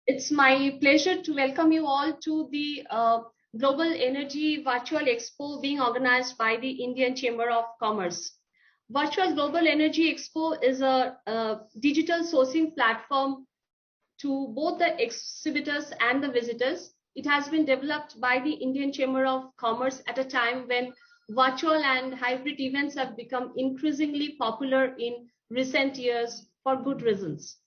It's my pleasure to welcome you all to the Global Energy Virtual Expo being organized by the Indian Chamber of Commerce. Virtual Global Energy Expo is a digital sourcing platform to both the exhibitors and the visitors. It has been developed by the Indian Chamber of Commerce at a time when virtual and hybrid events have become increasingly popular in recent years for good reasons.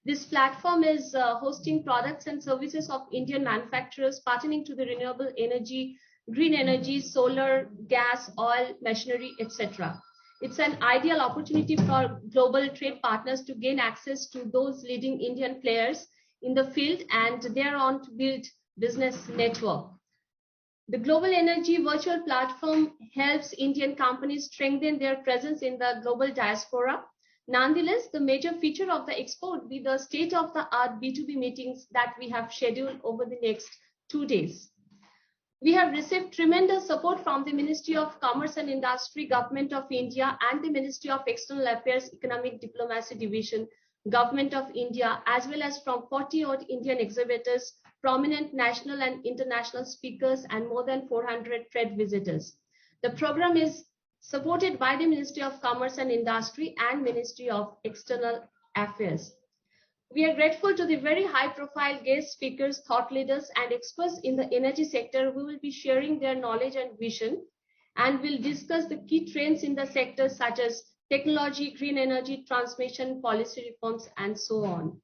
This platform is hosting products and services of Indian manufacturers pertaining to the renewable energy, green energy, solar, gas, oil, machinery, etc. It's an ideal opportunity for global trade partners to gain access to those leading Indian players in the field and thereon to build business network. The Global Energy Virtual Platform helps Indian companies strengthen their presence in the global diaspora. Nonetheless, the major feature of the expo would be the state-of-the-art B2B meetings that we have scheduled over the next 2 days. We have received tremendous support from the Ministry of Commerce and Industry, Government of India, and the Ministry of External Affairs Economic Diplomacy Division, Government of India, as well as from 40-odd Indian exhibitors, prominent national and international speakers, and more than 400 trade visitors. The program is supported by the Ministry of Commerce and Industry and Ministry of External Affairs. We are grateful to the very high-profile guest speakers, thought leaders, and experts in the energy sector who will be sharing their knowledge and vision, and will discuss the key trends in the sector such as technology, green energy, transmission, policy reforms, and so on.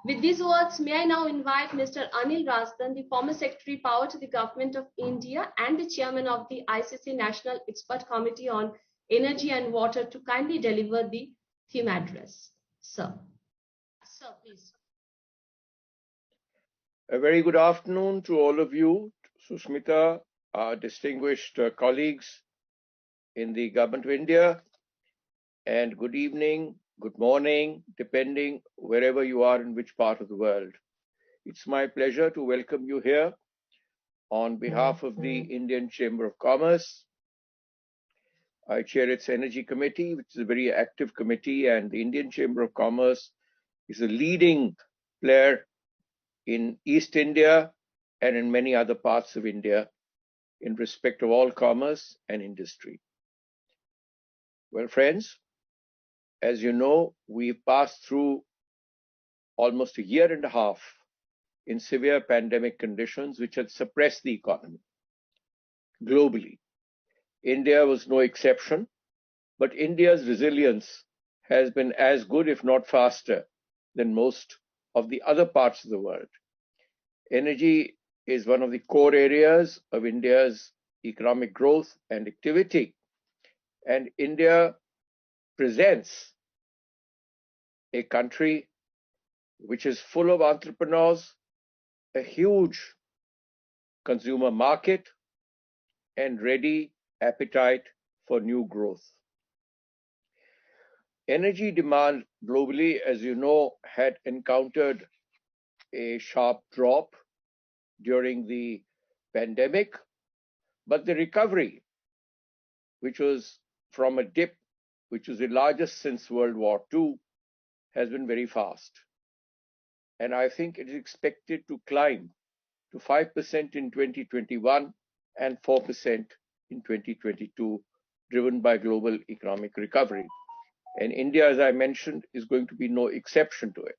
With these words, may I now invite Mr. Anil Rasdan, the former Secretary Power to the Government of India and the Chairman of the ICC National Expert Committee on Energy and Water, to kindly deliver the theme address. Sir, please. A very good afternoon to all of you, Susmita, our distinguished colleagues in the Government of India, and good evening, good morning, depending wherever you are in which part of the world. It's my pleasure to welcome you here on behalf of the Indian Chamber of Commerce. I chair its Energy Committee, which is a very active committee, and the Indian Chamber of Commerce is a leading player in East India and in many other parts of India in respect of all commerce and industry. Well, friends, as you know, we've passed through almost a year and a half in severe pandemic conditions, which had suppressed the economy globally. India was no exception, but India's resilience has been as good, if not faster, than most of the other parts of the world. Energy is one of the core areas of India's economic growth and activity, and India presents a country which is full of entrepreneurs, a huge consumer market, and ready appetite for new growth. Energy demand globally, as you know, had encountered a sharp drop during the pandemic, but the recovery, which was from a dip, which was the largest since World War II, has been very fast. And I think it is expected to climb to 5% in 2021 and 4% in 2022, driven by global economic recovery. And India, as I mentioned, is going to be no exception to it.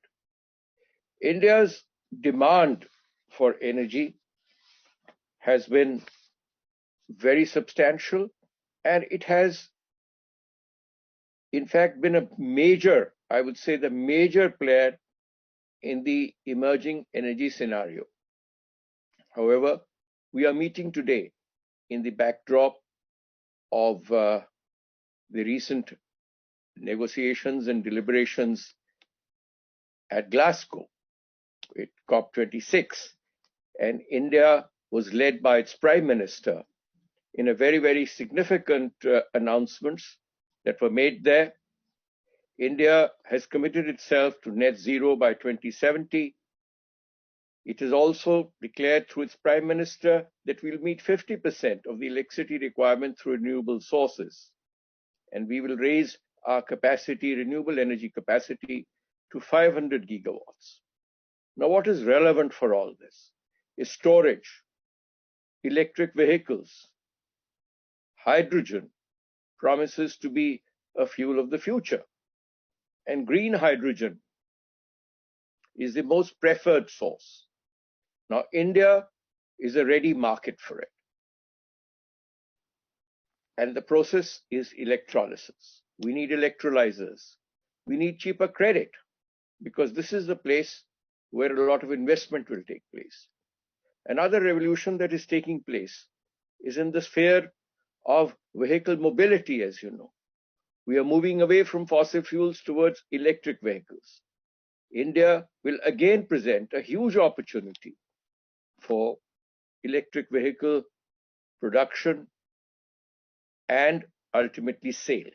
India's demand for energy has been very substantial, and it has, in fact, been a major, I would say, the major player in the emerging energy scenario. However, we are meeting today in the backdrop of the recent negotiations and deliberations at Glasgow at COP26, and India was led by its Prime Minister in a very, very significant announcements that were made there. India has committed itself to net zero by 2070. It has also declared through its Prime Minister that we'll meet 50% of the electricity requirement through renewable sources, and we will raise our capacity, renewable energy capacity, to 500 gigawatts. Now, what is relevant for all this is storage, electric vehicles, hydrogen promises to be a fuel of the future, and green hydrogen is the most preferred source. Now, India is a ready market for it. And the process is electrolysis. We need electrolyzers. We need cheaper credit because this is the place where a lot of investment will take place. Another revolution that is taking place is in the sphere of vehicle mobility, as you know. We are moving away from fossil fuels towards electric vehicles. India will again present a huge opportunity for electric vehicle production and ultimately sale.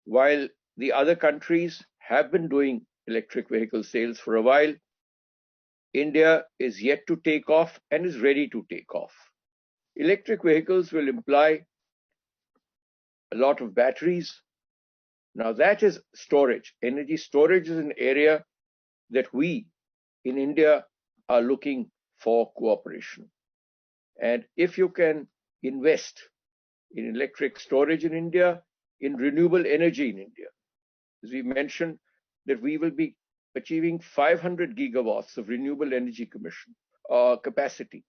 While the other countries have been doing electric vehicle sales for a while, India is yet to take off and is ready to take off. Electric vehicles will imply a lot of batteries. Now that is storage. Energy storage is an area that we in India are looking for cooperation. And if you can invest in electric storage in India, in renewable energy in India, as we mentioned, that we will be achieving 500 gigawatts of renewable energy capacity.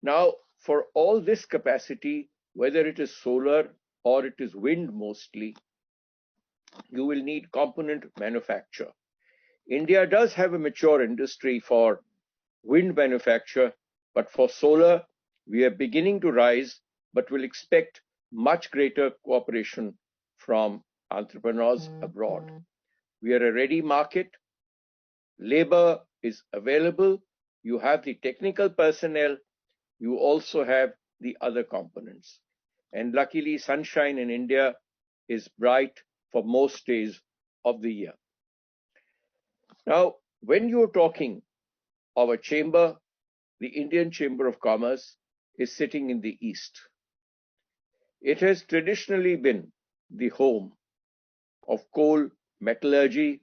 Now, for all this capacity, whether it is solar or it is wind mostly, you will need component manufacture. India does have a mature industry for wind manufacture, but for solar, we are beginning to rise, but will expect much greater cooperation from entrepreneurs abroad. We are a ready market. Labor is available. You have the technical personnel. You also have the other components. And luckily, sunshine in India is bright for most days of the year. Now, when you're talking of a chamber, the Indian Chamber of Commerce is sitting in the East. It has traditionally been the home of coal, metallurgy,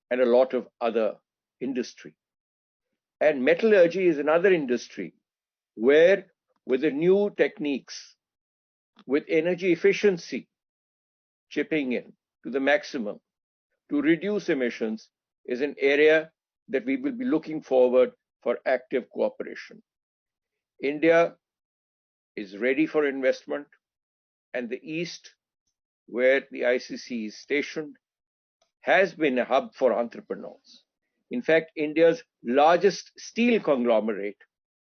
and a lot of other industry. And metallurgy is another industry where, with the new techniques, with energy efficiency chipping in to the maximum to reduce emissions, is an area that we will be looking forward for active cooperation. India is ready for investment, and the East, where the ICC is stationed, has been a hub for entrepreneurs. In fact, India's largest steel conglomerate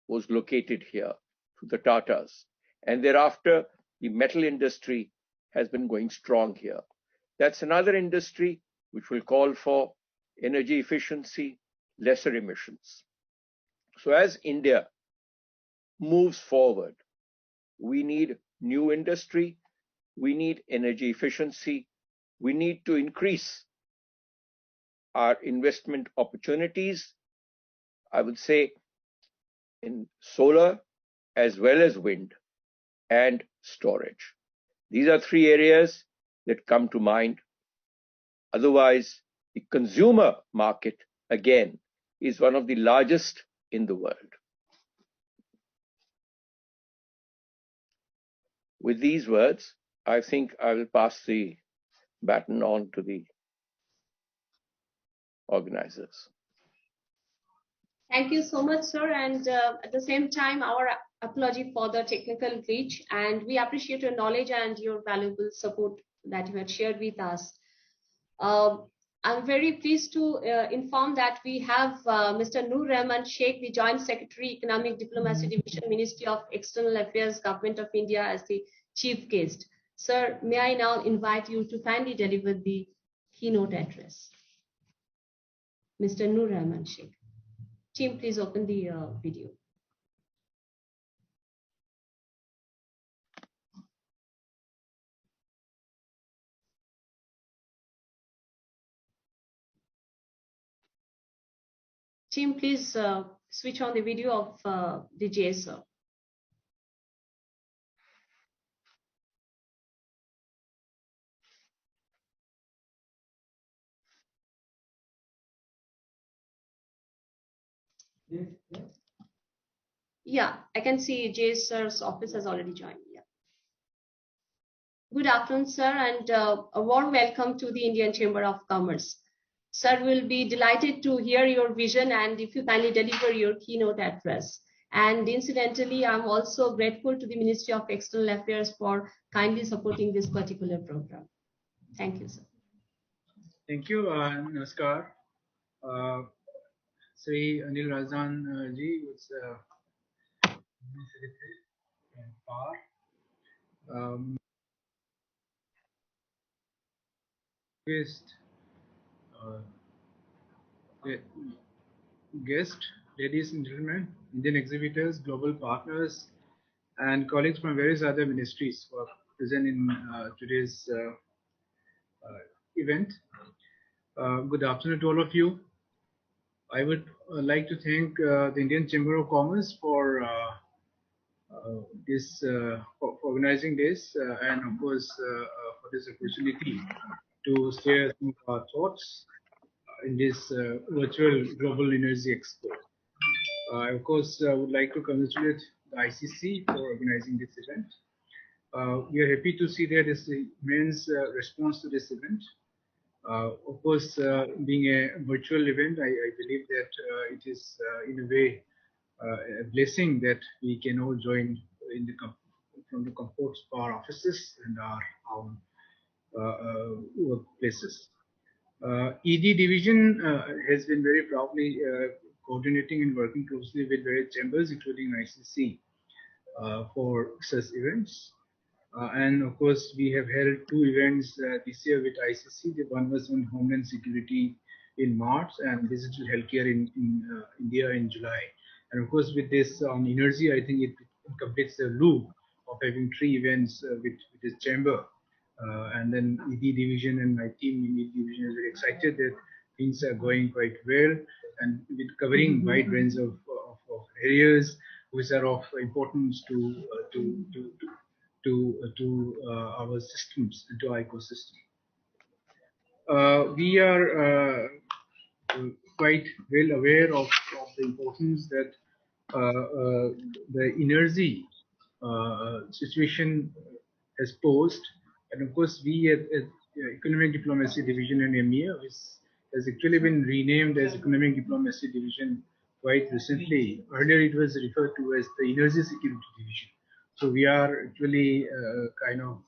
was located here through the Tatas. And thereafter, the metal industry has been going strong here. That's another industry which will call for energy efficiency, lesser emissions. So as India moves forward, we need new industry, we need energy efficiency, we need to increase our investment opportunities, I would say, in solar as well as wind and storage. These are three areas that come to mind. Otherwise, the consumer market, again, is one of the largest in the world. With these words, I think I will pass the baton on to the organizers. Thank you so much, sir. And at the same time, our apology for the technical glitch. And we appreciate your knowledge and your valuable support that you had shared with us. I'm very pleased to inform that we have Mr. Noor Rahman Sheikh, the Joint Secretary, Economic Diplomacy Division, Ministry of External Affairs, Government of India, as the chief guest. Sir, may I now invite you to kindly deliver the keynote address. Mr. Noor Rahman Sheikh. Team, please open the video. Team, please switch on the video of the JSO. Yeah, I can see Jay sir's office has already joined. Yeah. Good afternoon, sir, and a warm welcome to the Indian Chamber of Commerce. Sir, will be delighted to hear your vision and if you kindly deliver your keynote address. And incidentally, I'm also grateful to the Ministry of External Affairs for kindly supporting this particular program. Thank you, sir. Thank you, Namaskar. Uh, Sri Anil Razan ji was Secretary and Power. Guest, uh, guest, ladies and gentlemen, Indian exhibitors, global partners, and colleagues from various other ministries who are present in today's event. Good afternoon to all of you. I would like to thank the Indian Chamber of Commerce for this for organizing this and of course for this opportunity to share some of our thoughts in this virtual Global Energy Expo. I of course would like to congratulate the ICC for organizing this event. We are happy to see there is immense response to this event. Of course, being a virtual event, I believe that it is in a way a blessing that we can all join in the from the comforts of our offices and our own workplaces. ED division has been very proudly coordinating and working closely with various chambers, including ICC, for such events. And of course, we have held two events this year with ICC. The one was on Homeland Security in March and digital healthcare in India in July. And of course, with this on energy, I think it completes the loop of having three events with this chamber. And then ED division and my team in ED division is very excited that things are going quite well and with covering wide range of areas which are of importance to our systems, to our ecosystem. We are quite well aware of the importance that the energy situation has posed. And of course, we at Economic Diplomacy Division in EMEA, which has actually been renamed as Economic Diplomacy Division quite recently. Earlier, it was referred to as the Energy Security Division. So we are actually kind of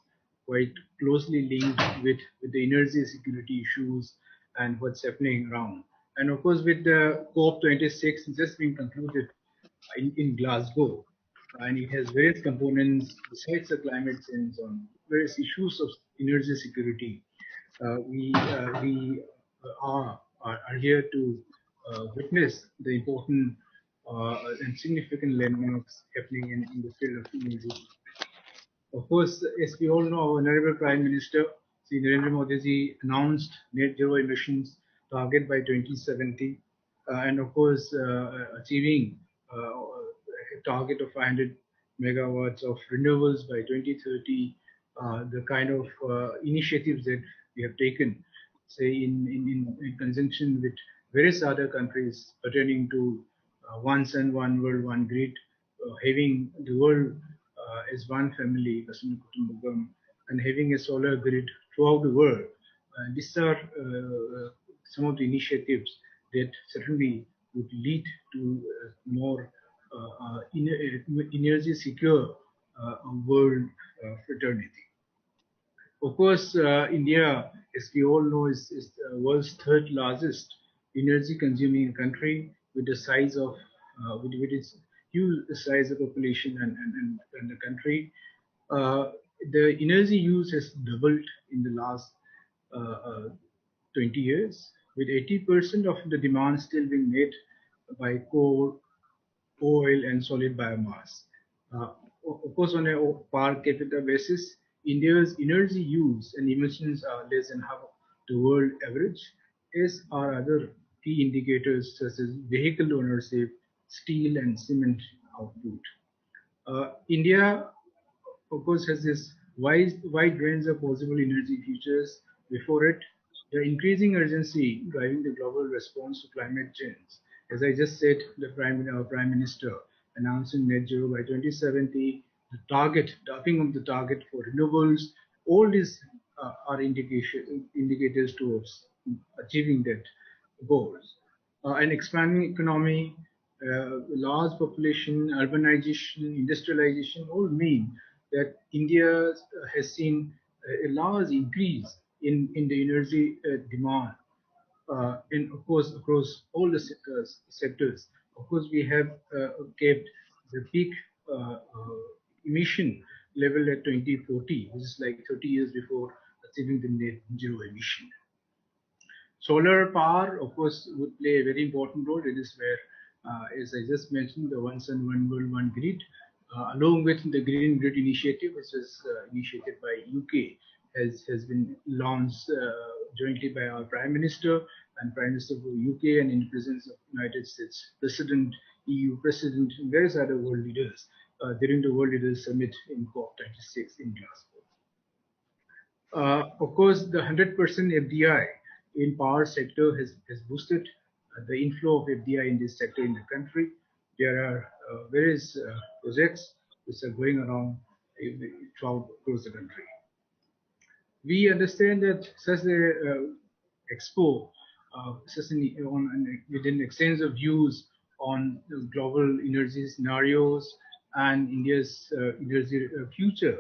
quite closely linked with the energy security issues and what's happening around. And of course, with the COP26 just being concluded in Glasgow, and it has various components besides the climate change on various issues of energy security. We are here to witness the important and significant landmarks happening in the field of energy. Of course, as we all know, our Honorable Prime Minister, Sri Narendra Modi ji, announced net zero emissions target by 2070, and of course, achieving a target of 500 megawatts of renewables by 2030. The kind of initiatives that we have taken, say in conjunction with various other countries pertaining to one sun, one world, one grid, having the world as one family, Kasuma Kutumbakam, and having a solar grid throughout the world. These are some of the initiatives that certainly would lead to more energy secure world fraternity. Of course, India, as we all know, is the world's third largest energy consuming country with the size of with its huge size of population and the country. Uh, the energy use has doubled in the last uh, uh, 20 years, with 80% of the demand still being met by coal, oil, and solid biomass. Uh, of course, on a per capita basis, India's energy use and emissions are less than half the world average, as are other key indicators such as vehicle ownership, steel and cement output. India, of course, has this wide range of possible energy futures before it. The increasing urgency driving the global response to climate change As I just said, our Prime Minister announcing net zero by 2070, the target, the upping of the target for renewables, all these are indicators towards achieving that goals. An expanding economy, large population, urbanization, industrialization all mean that India has seen a large increase in the energy demand and of course across all the sectors. Of course, we have kept the peak emission level at 2040, which is like 30 years before achieving the net zero emission. Solar power, of course, would play a very important role. It is where, as I just mentioned, the One Sun, One World, One Grid, along with the Green Grid Initiative, which was initiated by UK, has been launched jointly by our Prime Minister and Prime Minister of UK, and in the presence of United States President, EU President, and various other world leaders during the World Leaders Summit in COP26 in Glasgow. Of course, the 100% FDI in power sector has boosted the inflow of FDI in this sector in the country. There are various projects which are going around throughout across the country. We understand that such a Expo, with an exchange of views on global energy scenarios and India's energy future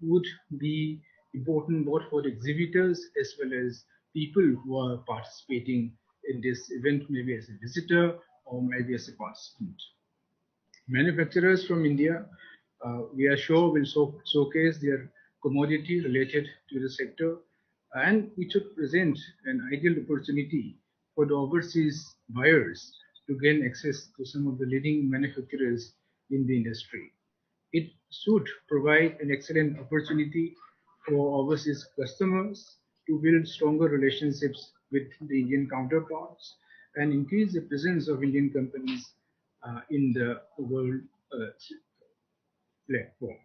would be important both for the exhibitors as well as people who are participating in this event, maybe as a visitor or maybe as a participant. Manufacturers from India, we are sure, will showcase their commodity related to the sector, and it should present an ideal opportunity for the overseas buyers to gain access to some of the leading manufacturers in the industry. It should provide an excellent opportunity for overseas customers to build stronger relationships with the Indian counterparts and increase the presence of Indian companies in the world platform.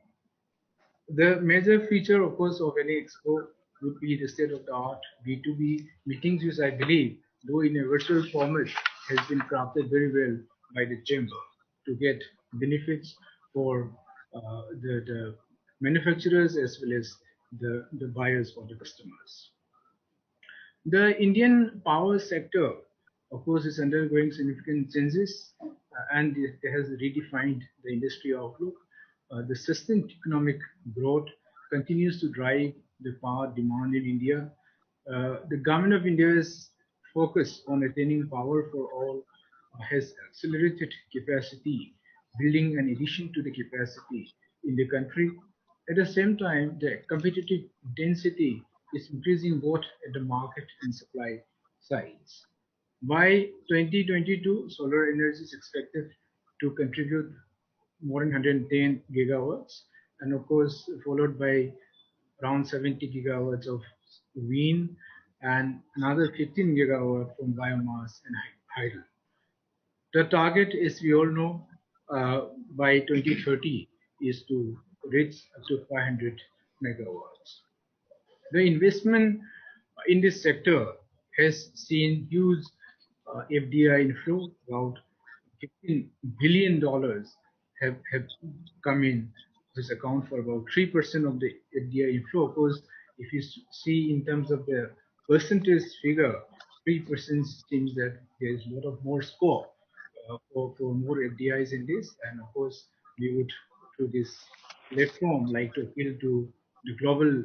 The major feature, of course, of any expo would be the state-of-the-art B2B meetings, which I believe, though in a virtual format, has been crafted very well by the chamber to get benefits for the manufacturers as well as the buyers or the customers. The Indian power sector, of course, is undergoing significant changes and it has redefined the industry outlook. The sustained economic growth continues to drive the power demand in India. The government of India's focus on attaining power for all has accelerated capacity building and addition to the capacity in the country. At the same time, the competitive intensity is increasing both at the market and supply sides. By 2022, solar energy is expected to contribute more than 110 gigawatts, and of course, followed by around 70 gigawatts of wind and another 15 gigawatt from biomass and hydro. The target, as we all know, by 2030 is to reach up to 500 megawatts. The investment in this sector has seen huge FDI inflow. About $15 billion have come in, which account for about 3% of the FDI inflow. Of course, if you see in terms of the percentage figure, 3% seems that there is a lot of more scope for more FDIs in this. And of course, we would, through this platform, like to appeal to the global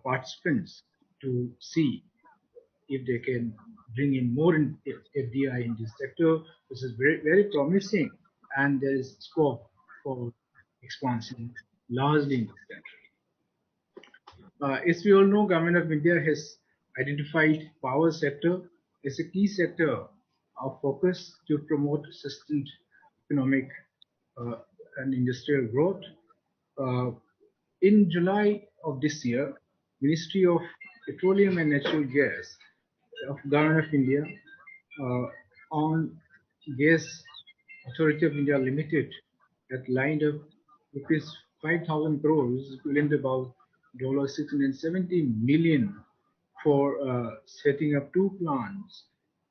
participants to see if they can bring in more FDI in this sector, which is very, very promising, and there is scope for expansion largely in this country. As we all know, Government of India has identified power sector as a key sector of focus to promote sustained economic uh, and industrial growth. Uh, in July of this year, Ministry of Petroleum and Natural Gas of Government of India uh, on Gas Authority of India Limited that lined up rupees 5,000 crores, equivalent about $670 million for setting up two plants.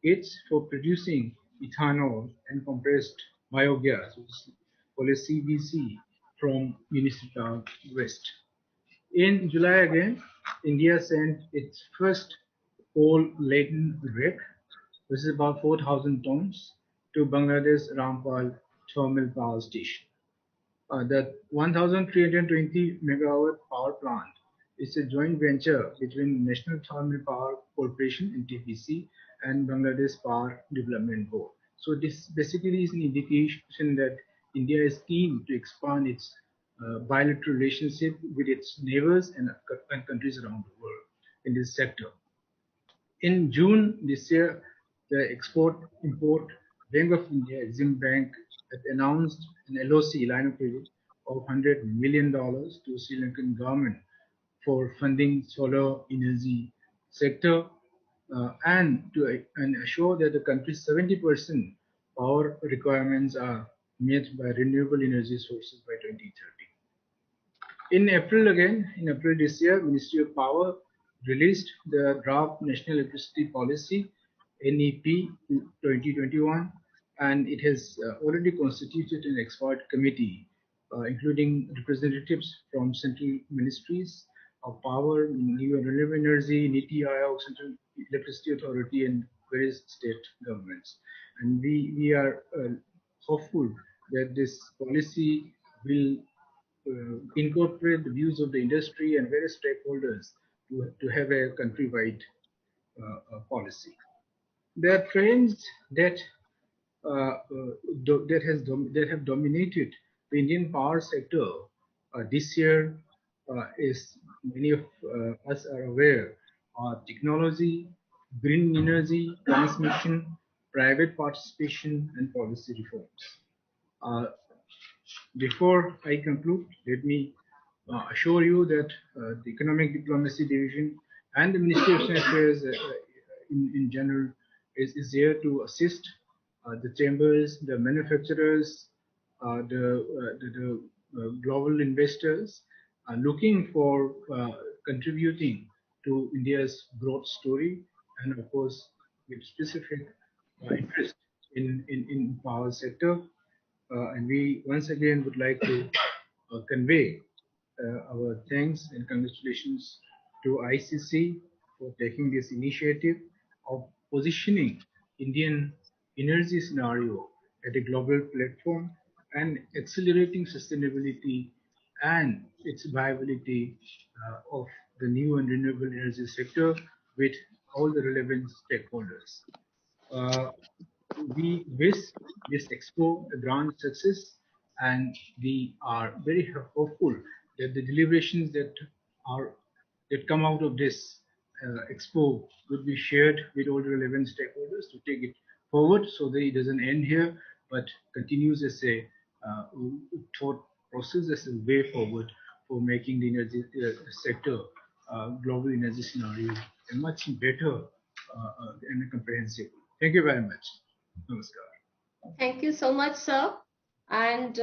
It's for producing ethanol, and compressed biogas, which is called as CBC, from municipal waste. In July again, India sent its first coal-laden wreck, which is about 4,000 tons, to Bangladesh Rampal Thermal Power Station. The 1,320 megawatt power plant is a joint venture between National Thermal Power Corporation (NTPC) and Bangladesh Power Development Board. So this basically is an indication that India is keen to expand its bilateral relationship with its neighbors and countries around the world in this sector. In June this year, the Export-Import Bank of India, Exim Bank, had announced an LOC, line of credit, of $100 million to Sri Lankan government for funding solar energy sector and assure that the country's 70% power requirements are met by renewable energy sources by 2030. In April this year, Ministry of Power released the draft National Electricity Policy (NEP) 2021, and it has already constituted an expert committee, including representatives from central ministries of power, new and renewable energy, NITI Aayog, Central Electricity Authority, and various state governments. And we are hopeful that this policy will incorporate the views of the industry and various stakeholders to have a countrywide policy. There are trends that that have dominated the Indian power sector this year, as many of us are aware, are technology, green energy, transmission, private participation, and policy reforms. Uh, Before I conclude, let me assure you that the Economic Diplomacy Division and the Ministry of External Affairs in general is there to assist the chambers, the manufacturers, the global investors looking for contributing to India's growth story, and of course with specific interest in power sector. And we once again would like to convey our thanks and congratulations to ICC for taking this initiative of positioning Indian energy scenario at a global platform and accelerating sustainability and its viability of the new and renewable energy sector with all the relevant stakeholders. Uh, we wish this expo a grand success, and we are very hopeful that the deliberations are that come out of this expo will be shared with all the relevant stakeholders to take it forward, so that it doesn't end here but continues as a thought process, as a way forward for making the energy sector global energy scenario a much better and comprehensive. Thank you very much. Namaskar. Thank you so much, sir. And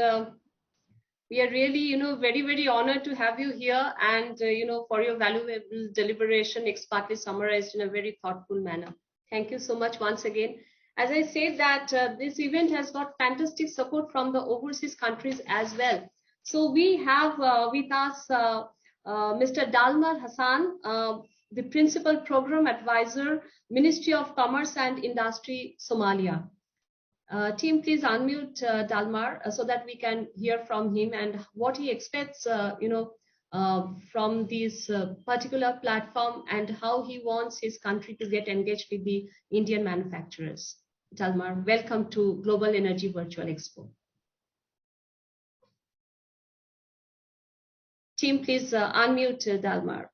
we are really, very, very honored to have you here and, for your valuable deliberation expertly summarized in a very thoughtful manner. Thank you so much once again. As I said that this event has got fantastic support from the overseas countries as well. So we have with us Mr. Dalmar Hassan, the Principal Program Advisor, Ministry of Commerce and Industry, Somalia. Team, please unmute Dalmar so that we can hear from him and what he expects, from this particular platform and how he wants his country to get engaged with the Indian manufacturers. Dalmar, welcome to Global Energy Virtual Expo. Team, please unmute Dalmar.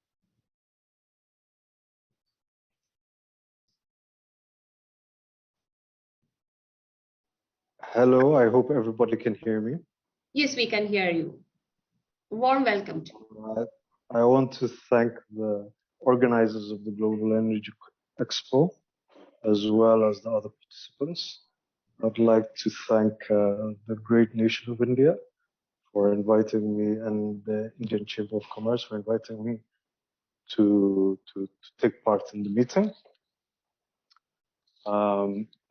Hello, I hope everybody can hear me. Yes, we can hear you. Warm welcome to you. I want to thank the organizers of the Global Energy Expo, as well as the other participants. I'd like to thank the great nation of India for inviting me, and the Indian Chamber of Commerce for inviting me to take part in the meeting.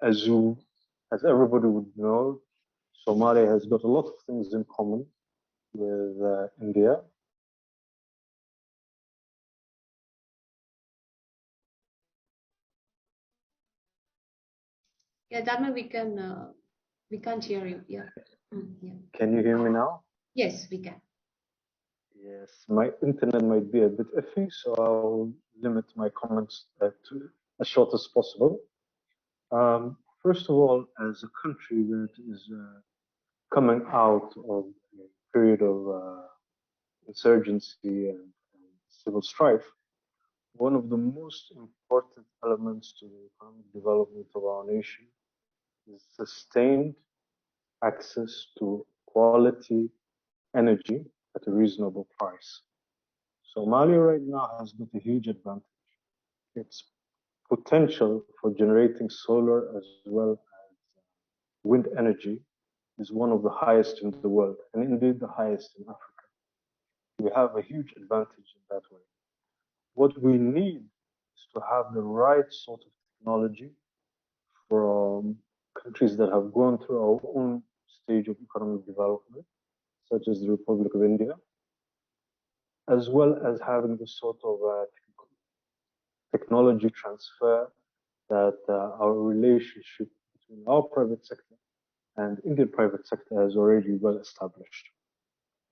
As you as everybody would know, Somalia has got a lot of things in common with India. Yeah, Dharma, we can't hear you. Yeah. Yeah. Can you hear me now? Yes, we can. Yes, my internet might be a bit iffy, so I'll limit my comments to as short as possible. First of all, as a country that is coming out of a period of insurgency and civil strife, one of the most important elements to the economic development of our nation is sustained access to quality energy at a reasonable price. Somalia right now has got a huge advantage. Its potential for generating solar as well as wind energy is one of the highest in the world, and indeed the highest in Africa. We have a huge advantage in that way. What we need is to have the right sort of technology from countries that have gone through our own stage of economic development, such as the Republic of India, as well as having the sort of technology transfer that our relationship between our private sector and Indian private sector has already well established.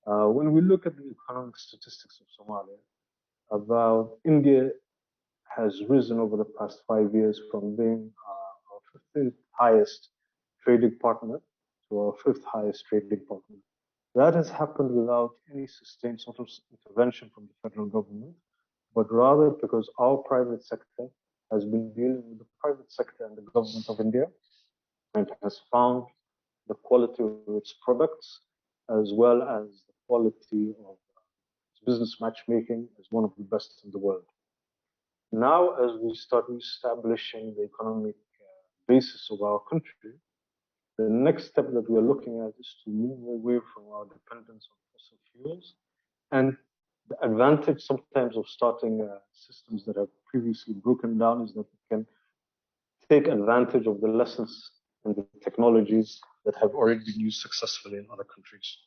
When we look at the economic statistics of Somalia, about India has risen over the past 5 years from being our 15th highest trading partner to our 5th highest trading partner. That has happened without any sustained sort of intervention from the federal government, but rather because our private sector has been dealing with the private sector and the government of India and has found the quality of its products as well as the quality of its business matchmaking as one of the best in the world. Now, as we start establishing the economic basis of our country, the next step that we're looking at is to move away from our dependence on fossil fuels. And the advantage sometimes of starting systems that have previously broken down is that we can take advantage of the lessons and the technologies that have already been used successfully in other countries.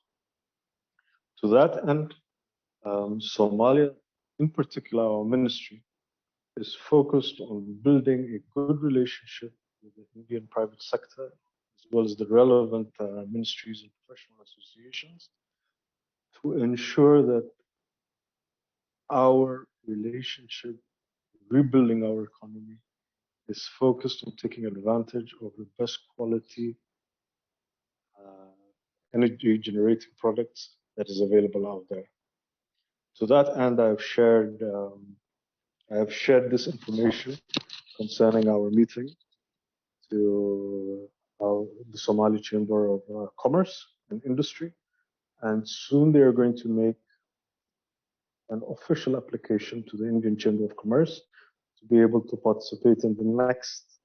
To that end, Somalia, in particular our ministry, is focused on building a good relationship with the Indian private sector, as well as the relevant ministries and professional associations, to ensure that our relationship, rebuilding our economy, is focused on taking advantage of the best quality energy generating products that is available out there. To that end, I have shared this information concerning our meeting to the Somali Chamber of Commerce and Industry, and soon they are going to make an official application to the Indian Chamber of Commerce to be able to participate in the next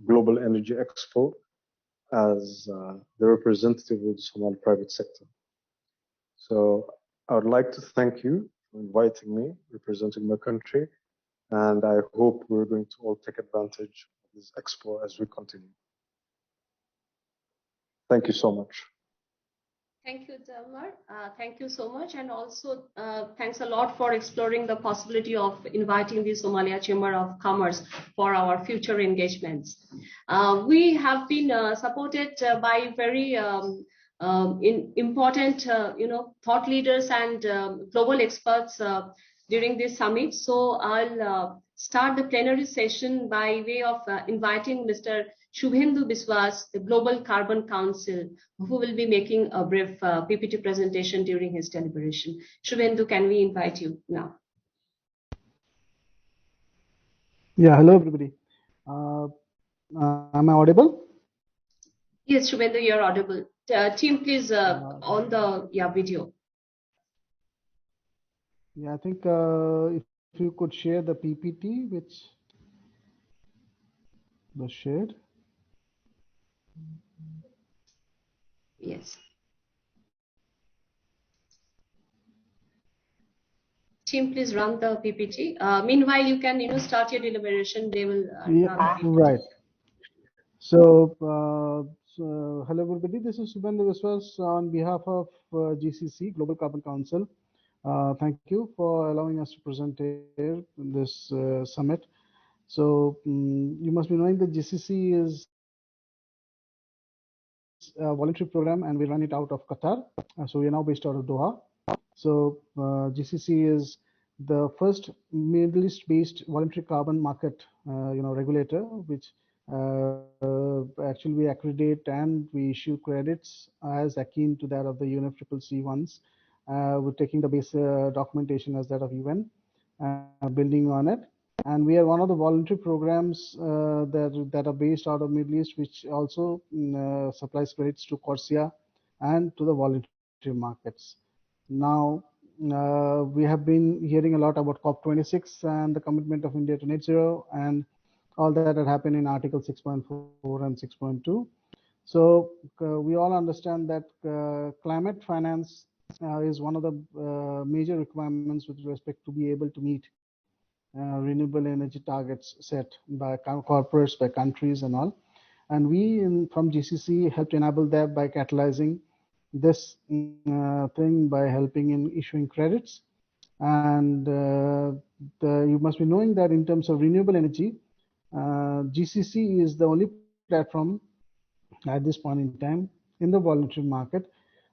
Global Energy Expo as the representative of the Somali private sector. So I would like to thank you for inviting me, representing my country, and I hope we're going to all take advantage of this expo as we continue. Thank you so much. Thank you, Delmar. Thank you so much. And also, thanks a lot for exploring the possibility of inviting the Somalia Chamber of Commerce for our future engagements. We have been supported by very important, thought leaders and global experts during this summit. So I'll start the plenary session by way of inviting Mr. Shubhendu Biswas, the Global Carbon Council, who will be making a brief PPT presentation during his deliberation. Shubhendu, can we invite you now? Yeah, hello everybody. Am I audible? Yes, Shubhendu, you're audible. Team, please on the video. Yeah, I think if you could share the PPT which was shared. Yes. Team, please run the PPT. Meanwhile, you can start your deliberation. They will yeah, right. Hello everybody, this is Subhendra Viswas on behalf of GCC, Global Carbon Council. Thank you for allowing us to present here in this summit. You must be knowing that GCC is a voluntary program and we run it out of Qatar. So we are now based out of Doha. GCC is the first Middle East-based voluntary carbon market, regulator, which actually we accredit and we issue credits as akin to that of the UNFCCC ones. We're taking the base documentation as that of UN, building on it. And we are one of the voluntary programs that are based out of Middle East, which also supplies credits to Corsia and to the voluntary markets. Now, we have been hearing a lot about COP26 and the commitment of India to net zero and all that had happened in Article 6.4 and 6.2. So we all understand that climate finance is one of the major requirements with respect to be able to meet renewable energy targets set by corporates, by countries and all. And we from GCC helped enable that by catalyzing this thing by helping in issuing credits. And you must be knowing that in terms of renewable energy, GCC is the only platform at this point in time in the voluntary market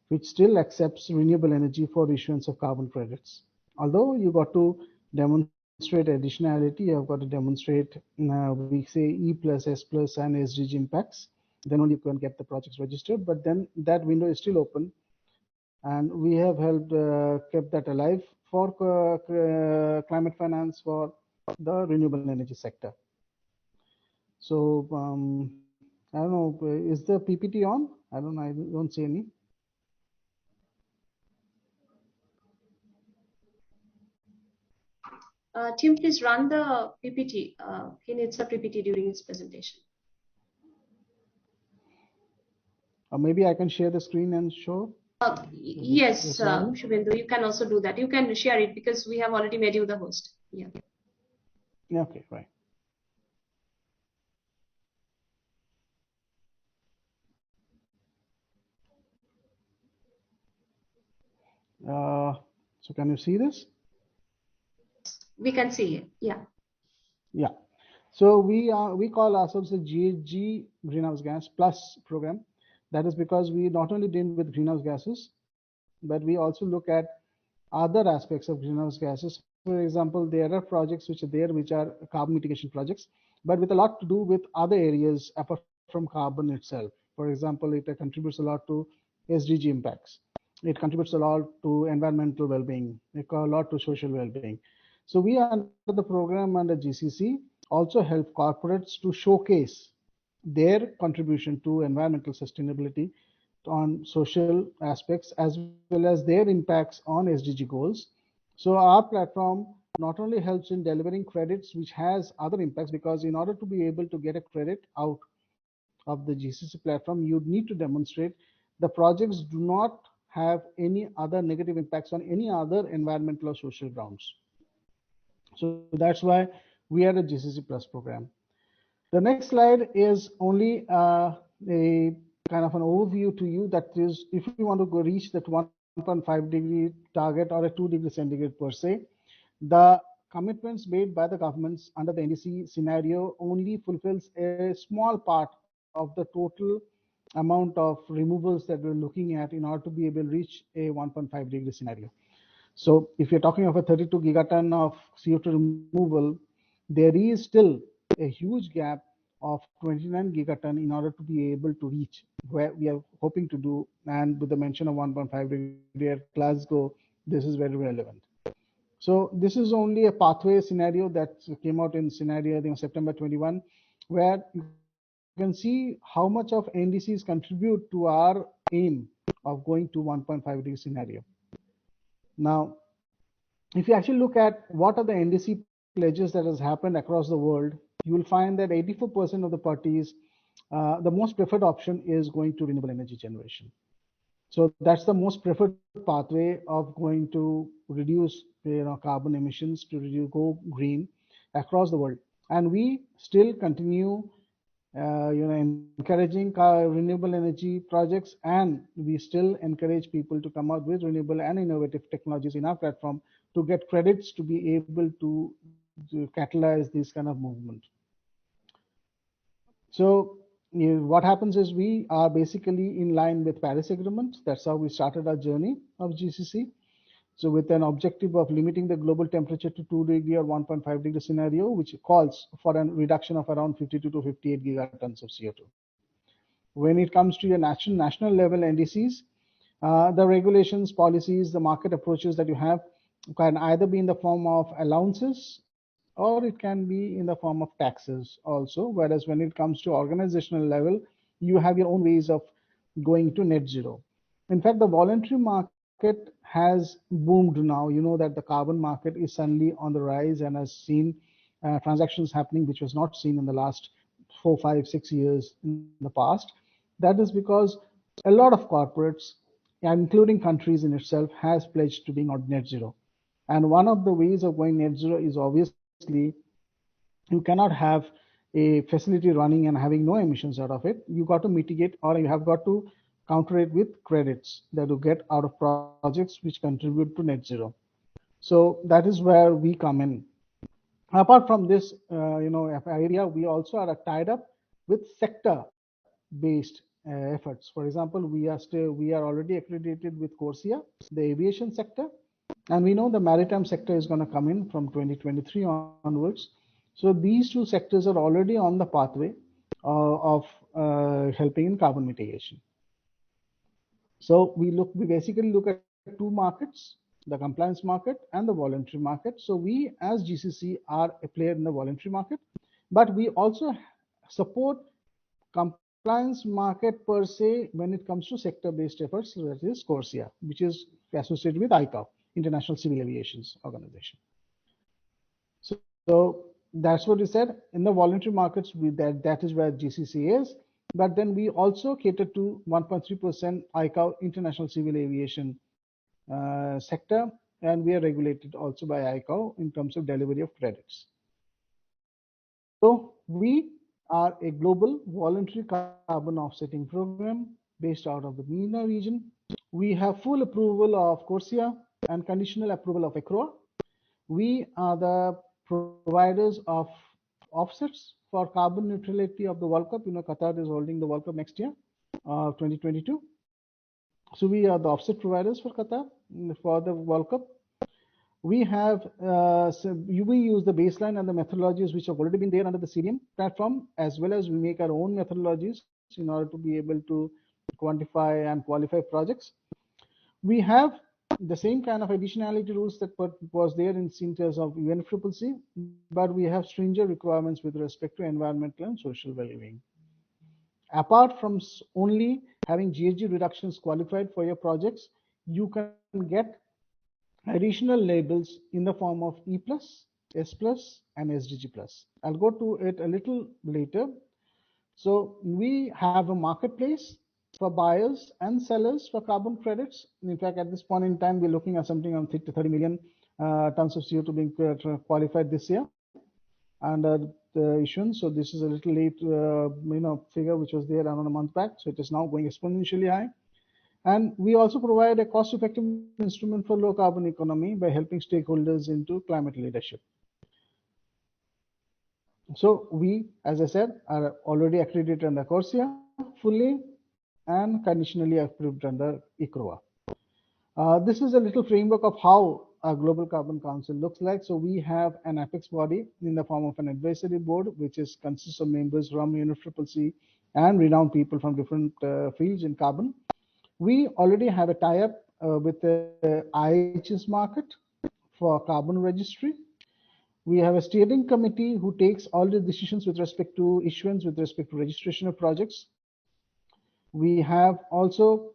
which still accepts renewable energy for issuance of carbon credits. Although you got to demonstrate additionality, you have got to demonstrate, we say E plus, S plus, and SDG impacts. Then only you can get the projects registered. But then that window is still open, and we have helped kept that alive for climate finance for the renewable energy sector. So I don't know, is the PPT on? I don't see any. Tim, please run the PPT. He needs a PPT during his presentation. Maybe I can share the screen and show. Yes, Shubhendu, you can also do that. You can share it because we have already made you the host. Yeah. Okay, right. So can you see this? We can see it. Yeah. Yeah. So we call ourselves a GHG Greenhouse Gas Plus program. That is because we not only deal with greenhouse gases, but we also look at other aspects of greenhouse gases. For example, there are projects which are there which are carbon mitigation projects, but with a lot to do with other areas apart from carbon itself. For example, it contributes a lot to SDG impacts. It contributes a lot to environmental well-being, a lot to social well-being. So we under the program under GCC also help corporates to showcase their contribution to environmental sustainability on social aspects as well as their impacts on SDG goals. So our platform not only helps in delivering credits which has other impacts, because in order to be able to get a credit out of the GCC platform, you need to demonstrate the projects do not have any other negative impacts on any other environmental or social grounds. So that's why we are a GCC Plus program. The next slide is only a kind of an overview to you, that is, if you want to go reach that 1.5 degree target or a 2 degree centigrade per se, the commitments made by the governments under the NDC scenario only fulfills a small part of the total amount of removals that we're looking at in order to be able to reach a 1.5 degree scenario. So if you're talking of a 32 gigaton of CO2 removal, there is still a huge gap of 29 gigaton in order to be able to reach where we are hoping to do. And with the mention of 1.5 degree at Glasgow, this is very relevant. So this is only a pathway scenario that came out in scenario September 21, where you can see how much of NDCs contribute to our aim of going to 1.5 degree scenario. Now, if you actually look at what are the NDC pledges that has happened across the world, you will find that 84% of the parties, the most preferred option is going to renewable energy generation. So that's the most preferred pathway of going to reduce carbon emissions, to reduce, go green across the world. And we still continue encouraging renewable energy projects, and we still encourage people to come out with renewable and innovative technologies in our platform to get credits to be able to catalyze this kind of movement. So what happens is we are basically in line with Paris Agreement. That's how we started our journey of GCC. So with an objective of limiting the global temperature to 2 degree or 1.5 degree scenario, which calls for a reduction of around 52 to 58 gigatons of CO2. When it comes to your national level NDCs, the regulations, policies, the market approaches that you have can either be in the form of allowances or it can be in the form of taxes also. Whereas when it comes to organizational level, you have your own ways of going to net zero. In fact, the voluntary market has boomed now. You know that the carbon market is suddenly on the rise and has seen transactions happening which was not seen in the last 4, 5, 6 years in the past. That is because a lot of corporates, including countries in itself, has pledged to being on net zero. And one of the ways of going net zero is obviously you cannot have a facility running and having no emissions out of it. You got to mitigate, or you have got to counter it with credits that you get out of projects which contribute to net zero. So that is where we come in. Apart from this, area, we also are tied up with sector-based efforts. For example, we are already accredited with CORSIA, the aviation sector, and we know the maritime sector is going to come in from 2023 onwards. So these two sectors are already on the pathway of helping in carbon mitigation. So we basically look at two markets, the compliance market and the voluntary market. So we as GCC are a player in the voluntary market, but we also support compliance market per se when it comes to sector-based efforts, that is CORSIA, which is associated with ICAO, International Civil Aviation Organization. So that's what we said. In the voluntary markets, that is where GCC is. But then we also cater to 1.3% ICAO, International Civil Aviation sector, and we are regulated also by ICAO in terms of delivery of credits. So we are a global voluntary carbon offsetting program based out of the MENA region. We have full approval of CORSIA and conditional approval of ECROA. We are the providers of offsets for carbon neutrality of the World Cup. Qatar is holding the World Cup next year, 2022. So we are the offset providers for Qatar for the World Cup. We have we use the baseline and the methodologies which have already been there under the CDM platform, as well as we make our own methodologies in order to be able to quantify and qualify projects. We have the same kind of additionality rules that was there in terms of UNFCCC, but we have stringent requirements with respect to environmental and social well-being. Apart from only having GHG reductions qualified for your projects, you can get additional labels in the form of E+, S+, and SDG+. I'll go to it a little later. So we have a marketplace for buyers and sellers for carbon credits. In fact, at this point in time, we're looking at something around 30 million tons of CO2 being qualified this year under the issuance. So this is a little late, figure which was there around a month back. So it is now going exponentially high. And we also provide a cost-effective instrument for low carbon economy by helping stakeholders into climate leadership. So we, as I said, are already accredited under CORSIA fully and conditionally approved under ECROA. This is a little framework of how a Global Carbon Council looks like. So we have an apex body in the form of an advisory board, which consists of members from UNFCCC and renowned people from different fields in carbon. We already have a tie-up with the IHS market for carbon registry. We have a steering committee who takes all the decisions with respect to issuance, with respect to registration of projects. We have also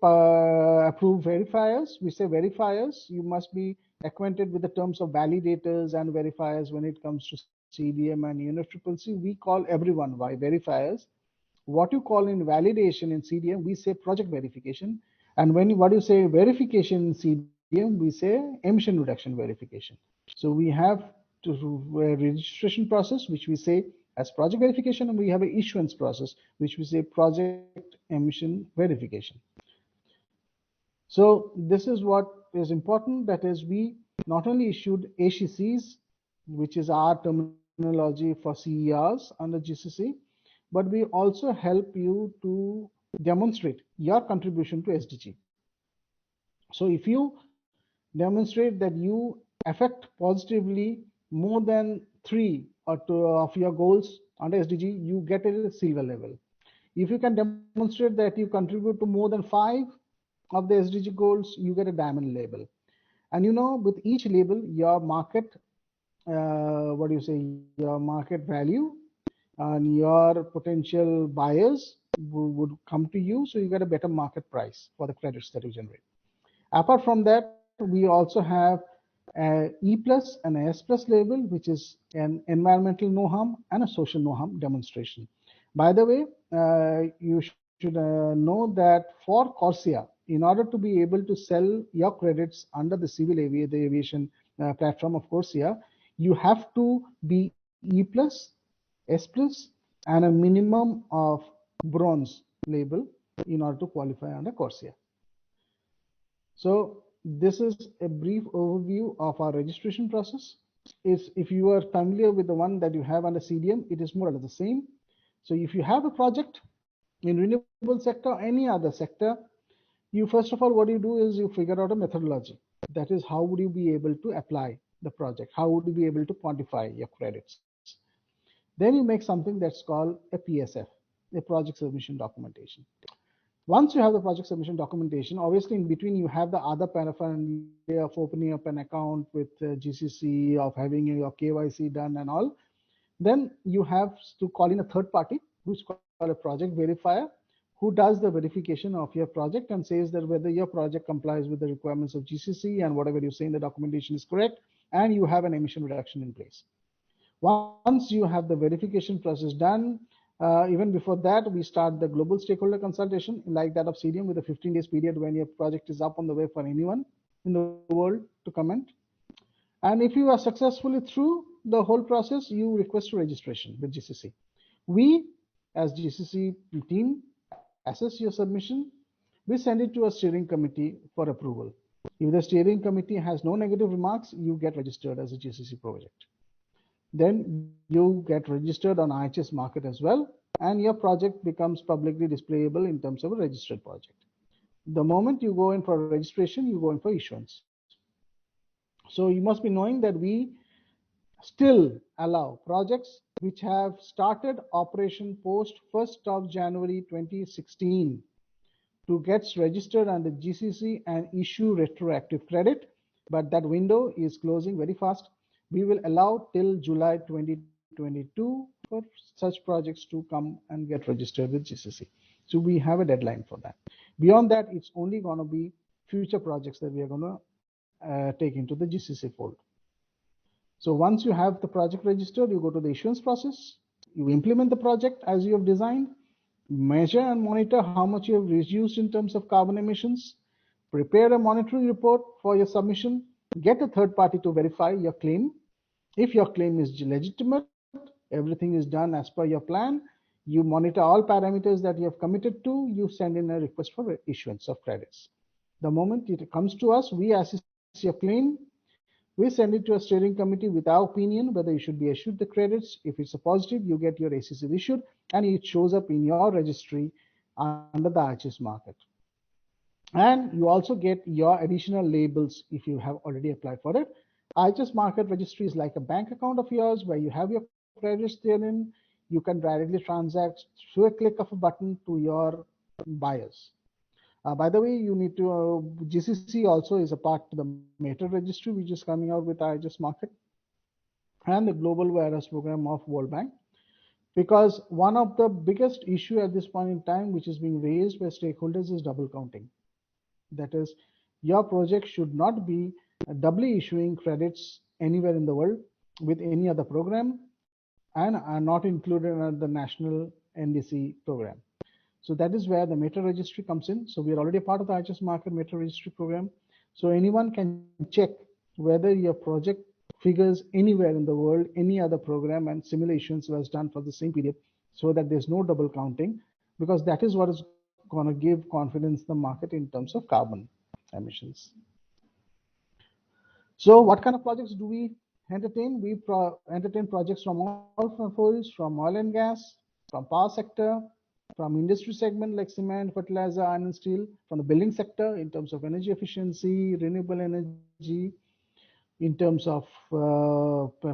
approved verifiers. We say verifiers, you must be acquainted with the terms of validators and verifiers when it comes to CDM and UNFCCC. We call everyone verifiers. What you call in validation in CDM, we say project verification. And what you say verification in CDM, we say emission reduction verification. So we have a registration process, which we say as project verification, and we have an issuance process, which we say project emission verification. So this is what is important. That is, we not only issued ACCs, which is our terminology for CERs under GCC, but we also help you to demonstrate your contribution to SDG. So if you demonstrate that you affect positively more than 3 or 2 of your goals under SDG, you get a silver level. If you can demonstrate that you contribute to more than 5 of the SDG goals, you get a diamond label. And you know, with each label, your market, what do you say, your market value and your potential buyers would come to you, so you get a better market price for the credits that you generate. Apart from that, we also have a E plus and a S plus label, which is an environmental no harm and a social no harm demonstration. By the way, you should know that for Corsia, in order to be able to sell your credits under the the aviation platform of Corsia, you have to be E plus, S plus, and a minimum of bronze label in order to qualify under Corsia. So this is a brief overview of our registration process. If you are familiar with the one that you have under CDM, it is more or less the same. So if you have a project in renewable sector or any other sector, you first of all, what you do is you figure out a methodology. That is, how would you be able to apply the project? How would you be able to quantify your credits? Then you make something that's called a PSF, a project submission documentation. Once you have the project submission documentation, obviously in between you have the other paraphernalia of opening up an account with GCC, of having your KYC done and all. Then you have to call in a third party, who's called a project verifier, who does the verification of your project and says that whether your project complies with the requirements of GCC and whatever you say in the documentation is correct, and you have an emission reduction in place. Once you have the verification process done, even before that, we start the global stakeholder consultation, like that of CDM, with a 15 days period when your project is up on the way for anyone in the world to comment. And if you are successfully through the whole process, you request registration with GCC. We, as GCC team, assess your submission. We send it to a steering committee for approval. If the steering committee has no negative remarks, you get registered as a GCC project. Then you get registered on IHS market as well, and your project becomes publicly displayable in terms of a registered project. The moment you go in for registration, you go in for issuance. So you must be knowing that we still allow projects which have started operation post 1st of January 2016 to get registered under GCC and issue retroactive credit, but that window is closing very fast. We will allow till July 2022 for such projects to come and get registered with GCC. So we have a deadline for that. Beyond that, it's only going to be future projects that we are going to take into the GCC fold. So once you have the project registered, you go to the issuance process, you implement the project as you have designed, measure and monitor how much you have reduced in terms of carbon emissions, prepare a monitoring report for your submission, get a third party to verify your claim. If your claim is legitimate, everything is done as per your plan, you monitor all parameters that you have committed to, you send in a request for issuance of credits. The moment it comes to us, we assess your claim, we send it to a steering committee with our opinion whether you should be issued the credits. If it's a positive, you get your ACC issued and it shows up in your registry under the IHS market. And you also get your additional labels if you have already applied for it. IHS market registry is like a bank account of yours where you have your credits therein. You can directly transact through a click of a button to your buyers. By the way, you need to, GCC also is a part of the Meta registry, which is coming out with IHS market and the Global Warehouse Program of World Bank. Because one of the biggest issue at this point in time, which is being raised by stakeholders, is double counting. That is, your project should not be doubly issuing credits anywhere in the world with any other program and are not included in the national NDC program. So that is where the Meta registry comes in. So we are already a part of the IHS market Meta registry program. So anyone can check whether your project figures anywhere in the world, any other program, and simulations was done for the same period, so that there's no double counting, because that is what is going to give confidence in the market in terms of carbon emissions. So what kind of projects do we entertain? We entertain projects from all fields, from oil and gas, from power sector, from industry segment like cement, fertilizer, iron and steel, from the building sector in terms of energy efficiency, renewable energy, in terms of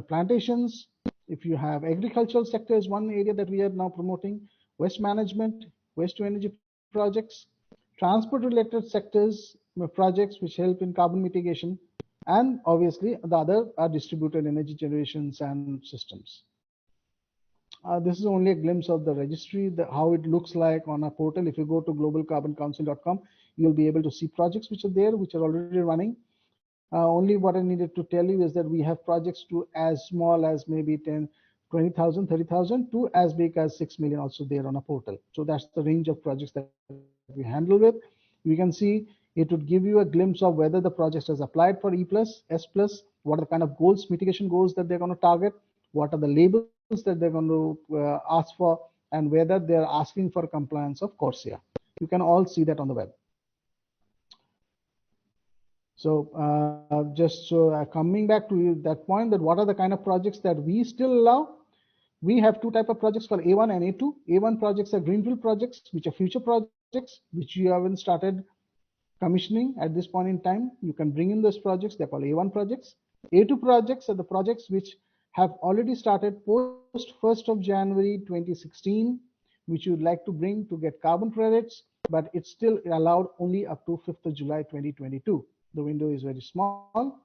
plantations. If you have agricultural sector is one area that we are now promoting, waste management, waste to energy projects, transport related sectors, projects which help in carbon mitigation, and obviously the other are distributed energy generations and systems. This is only a glimpse of the registry, how it looks like on our portal. If you go to globalcarboncouncil.com, you'll be able to see projects which are there, which are already running. Only what I needed to tell you is that we have projects to as small as maybe 10, 20,000, 30,000 to as big as 6 million also there on a portal. So that's the range of projects that we handle with. You can see it would give you a glimpse of whether the project has applied for E plus, S plus, what are the kind of goals, mitigation goals that they're going to target, what are the labels that they're going to ask for, and whether they're asking for compliance of CORSIA. You can all see that on the web. So just coming back to that point, that what are the kind of projects that we still allow? We have two type of projects called A1 and A2. A1 projects are greenfield projects, which are future projects, which you haven't started commissioning at this point in time. You can bring in those projects. They're called A1 projects. A2 projects are the projects which have already started post 1st of January 2016, which you'd like to bring to get carbon credits, but it's still allowed only up to 5th of July 2022. The window is very small.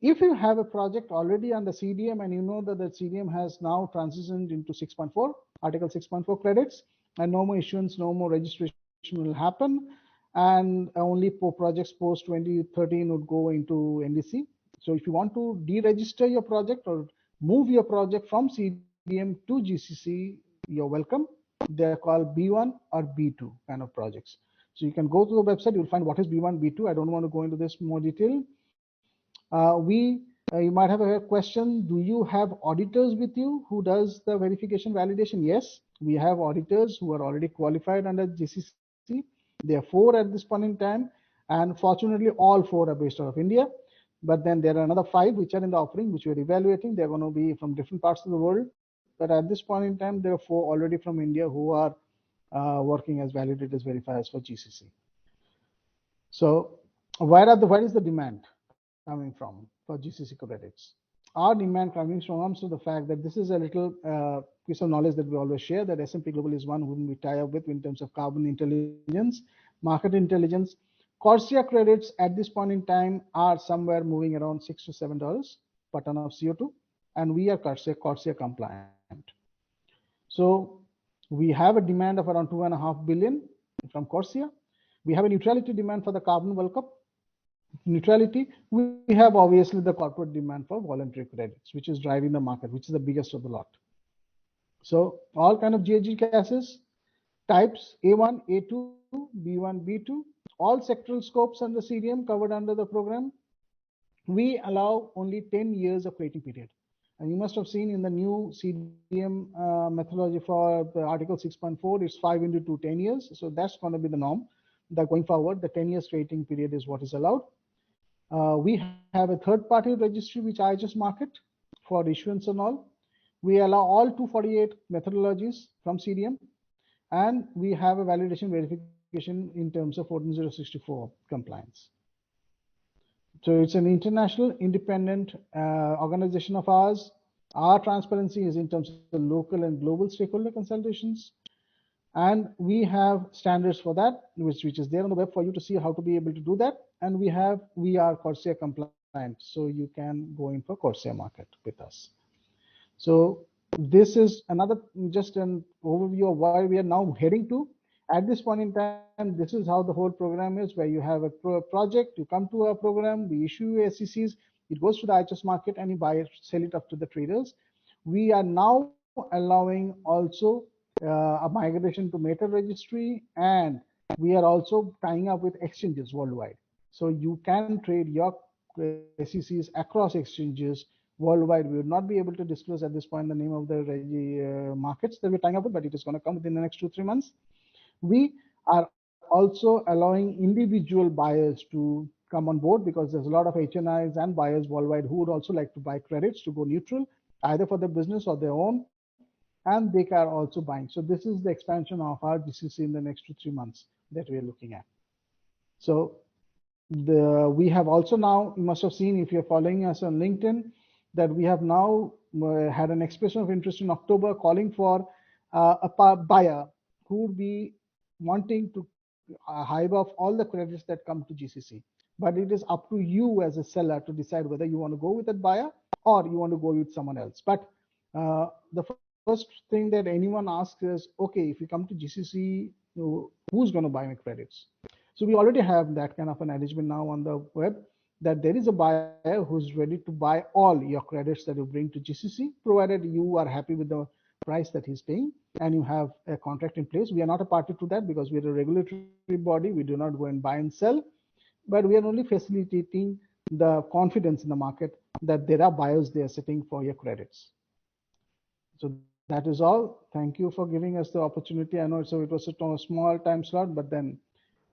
If you have a project already on the CDM and you know that the CDM has now transitioned into 6.4, Article 6.4 credits, and no more issuance, no more registration will happen, and only for projects post 2013 would go into NDC. So if you want to deregister your project or move your project from CDM to GCC, you're welcome. They're called B1 or B2 kind of projects. So you can go to the website, you'll find what is B1, B2. I don't want to go into this more detail. You might have a question, do you have auditors with you who does the verification validation? Yes, we have auditors who are already qualified under GCC. There are 4 at this point in time, and fortunately all 4 are based out of India. But then there are another 5 which are in the offering, which we're evaluating. They're going to be from different parts of the world. But at this point in time, there are 4 already from India who are working as validators, verifiers for GCC. So where is the demand coming from for GCC credits? Our demand coming from the fact that this is a little piece of knowledge that we always share, that S&P Global is one whom we tie up with in terms of carbon intelligence, market intelligence. CORSIA credits at this point in time are somewhere moving around $6 to $7 per ton of CO2, and we are CORSIA compliant. So we have a demand of around 2.5 billion from CORSIA. We have a neutrality demand for the carbon World Cup. Neutrality, we have obviously the corporate demand for voluntary credits, which is driving the market, which is the biggest of the lot. So all kind of GHG gases, types A1, A2, B1, B2, all sectoral scopes under CDM covered under the program. We allow only 10 years of rating period. And you must have seen in the new CDM methodology for the Article 6.4, it's 5 into 2, 10 years. So that's going to be the norm. That going forward, the 10 years rating period is what is allowed. We have a third-party registry which I just market for issuance and all. We allow all 248 methodologies from CDM, and we have a validation verification in terms of 14064 compliance. So it's an international independent organization of ours. Our transparency is in terms of the local and global stakeholder consultations. And we have standards for that, which is there on the web for you to see how to be able to do that. And we are CORSIA compliant, so you can go in for CORSIA market with us. So this is another just an overview of where we are now heading to. At this point in time, this is how the whole program is, where you have a project, you come to our program, we issue SECs, it goes to the IHS market, and you buy it, sell it up to the traders. We are now allowing also a migration to meta registry, and we are also tying up with exchanges worldwide. So you can trade your SECs across exchanges worldwide. We would not be able to disclose at this point the name of the markets that we're tying up with, but it is going to come within the next 2-3 months. We are also allowing individual buyers to come on board, because there's a lot of HNIs and buyers worldwide who would also like to buy credits to go neutral, either for their business or their own, and they are also buying. So this is the expansion of our GCC in the next 2-3 months that we are looking at. So we have also now, you must have seen if you're following us on LinkedIn, that we have now had an expression of interest in October calling for a buyer who would be wanting to hive off all the credits that come to GCC. But it is up to you as a seller to decide whether you want to go with that buyer or you want to go with someone else. But the first thing that anyone asks is, okay, if you come to GCC, who's going to buy my credits? So we already have that kind of an arrangement now on the web, that there is a buyer who's ready to buy all your credits that you bring to GCC, provided you are happy with the price that he's paying and you have a contract in place. We are not a party to that because we are a regulatory body. We do not go and buy and sell, but we are only facilitating the confidence in the market that there are buyers there sitting for your credits. So that is all. Thank you for giving us the opportunity. I know it was a small time slot, but then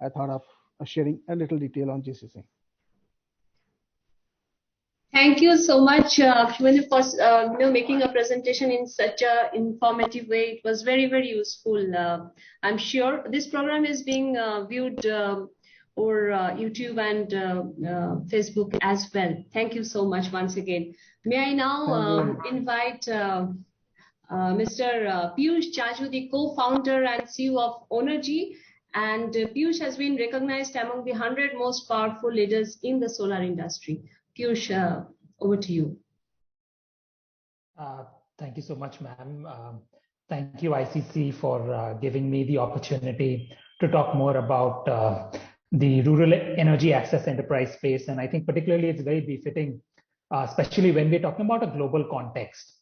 I thought of sharing a little detail on GCC. Thank you so much, for making a presentation in such a informative way. It was very, very useful. I'm sure this program is being viewed over YouTube and Facebook as well. Thank you so much once again. May I now invite Mr. Piyush Chaju, the co-founder and CEO of Onergy. And Piyush has been recognized among the 100 most powerful leaders in the solar industry. Piyush, over to you. Thank you so much, ma'am. Thank you, ICC, for giving me the opportunity to talk more about the rural energy access enterprise space. And I think particularly it's very befitting, especially when we're talking about a global context.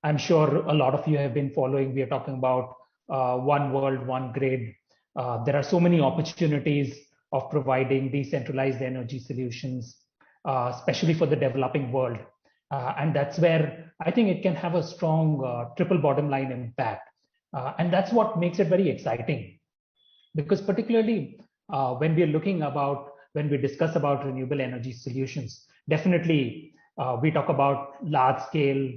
I'm sure a lot of you have been following. We are talking about one world, one grid. There are so many opportunities of providing decentralized energy solutions, especially for the developing world. And that's where I think it can have a strong triple bottom line impact. And that's what makes it very exciting. Because particularly when we discuss about renewable energy solutions, definitely we talk about large scale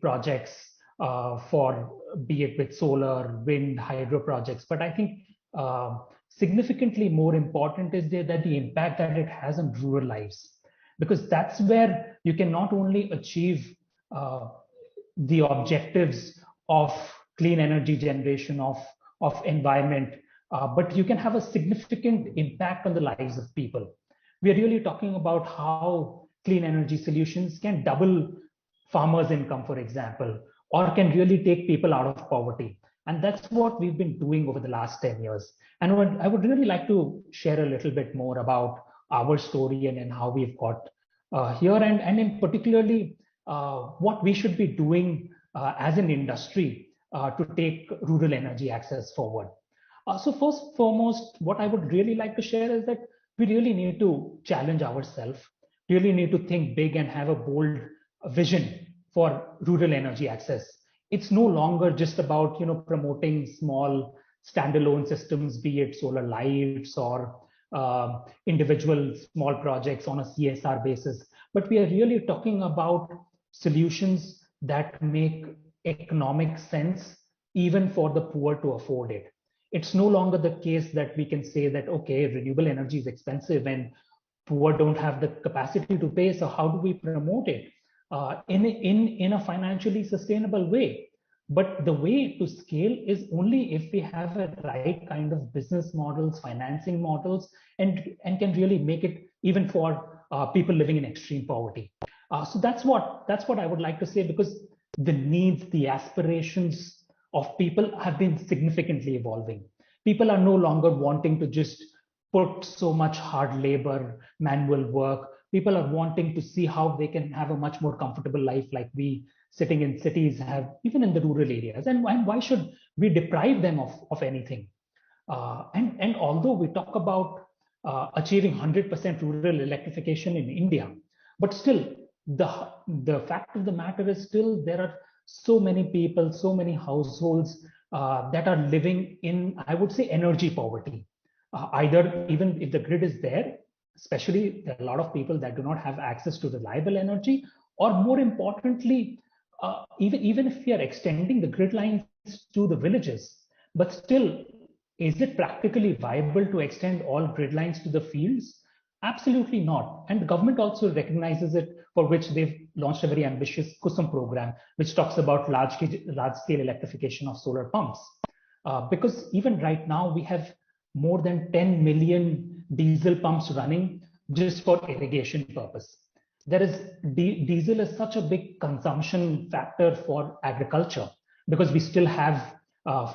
projects for be it with solar, wind, hydro projects. But I think significantly more important is that the impact that it has on rural lives, because that's where you can not only achieve the objectives of clean energy generation, of environment, but you can have a significant impact on the lives of people. We are really talking about how clean energy solutions can double farmers' income, for example, or can really take people out of poverty. And that's what we've been doing over the last 10 years. And I would really like to share a little bit more about our story and how we've got here, and in particularly what we should be doing as an industry to take rural energy access forward. So first and foremost, what I would really like to share is that we really need to challenge ourselves, really need to think big and have a bold vision for rural energy access. It's no longer just about promoting small standalone systems, be it solar lights or individual small projects on a CSR basis, but we are really talking about solutions that make economic sense even for the poor to afford it. It's no longer the case that we can say that, okay, renewable energy is expensive and poor don't have the capacity to pay, so how do we promote it in a financially sustainable way? But the way to scale is only if we have a right kind of business models, financing models, and can really make it even for people living in extreme poverty. So that's what I would like to say, because the needs, the aspirations of people have been significantly evolving. People are no longer wanting to just put so much hard labor, manual work. People are wanting to see how they can have a much more comfortable life like we sitting in cities have, even in the rural areas. And why should we deprive them of anything? And although we talk about achieving 100% rural electrification in India, but still the fact of the matter is still there are so many people, so many households that are living in, I would say, energy poverty. Either even if the grid is there, especially there are a lot of people that do not have access to reliable energy, or more importantly, even if we are extending the grid lines to the villages, but still, is it practically viable to extend all grid lines to the fields? Absolutely not. And the government also recognizes it, for which they've launched a very ambitious KUSUM program, which talks about large-scale electrification of solar pumps. Because even right now, we have more than 10 million diesel pumps running just for irrigation purpose. Diesel is such a big consumption factor for agriculture, because we still have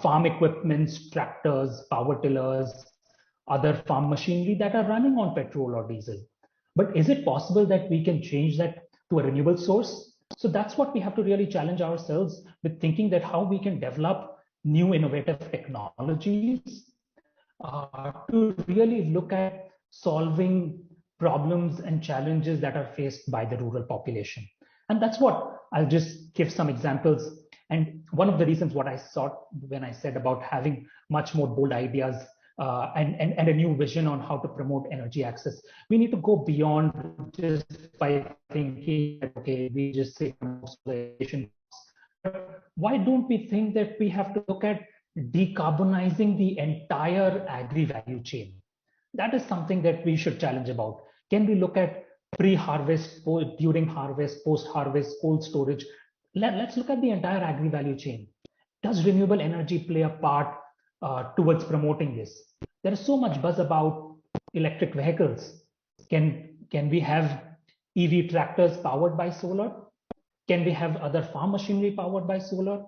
farm equipments, tractors, power tillers, other farm machinery that are running on petrol or diesel. But is it possible that we can change that to a renewable source? So that's what we have to really challenge ourselves with, thinking that how we can develop new innovative technologies to really look at solving problems and challenges that are faced by the rural population. And that's what I'll just give some examples. And one of the reasons what I sought when I said about having much more bold ideas and a new vision on how to promote energy access, we need to go beyond just by thinking, okay, we just say why don't we think that we have to look at decarbonizing the entire agri-value chain? That is something that we should challenge about. Can we look at pre-harvest, during harvest, post-harvest, cold storage? Let's look at the entire agri-value chain. Does renewable energy play a part towards promoting this? There is so much buzz about electric vehicles. Can we have EV tractors powered by solar? Can we have other farm machinery powered by solar?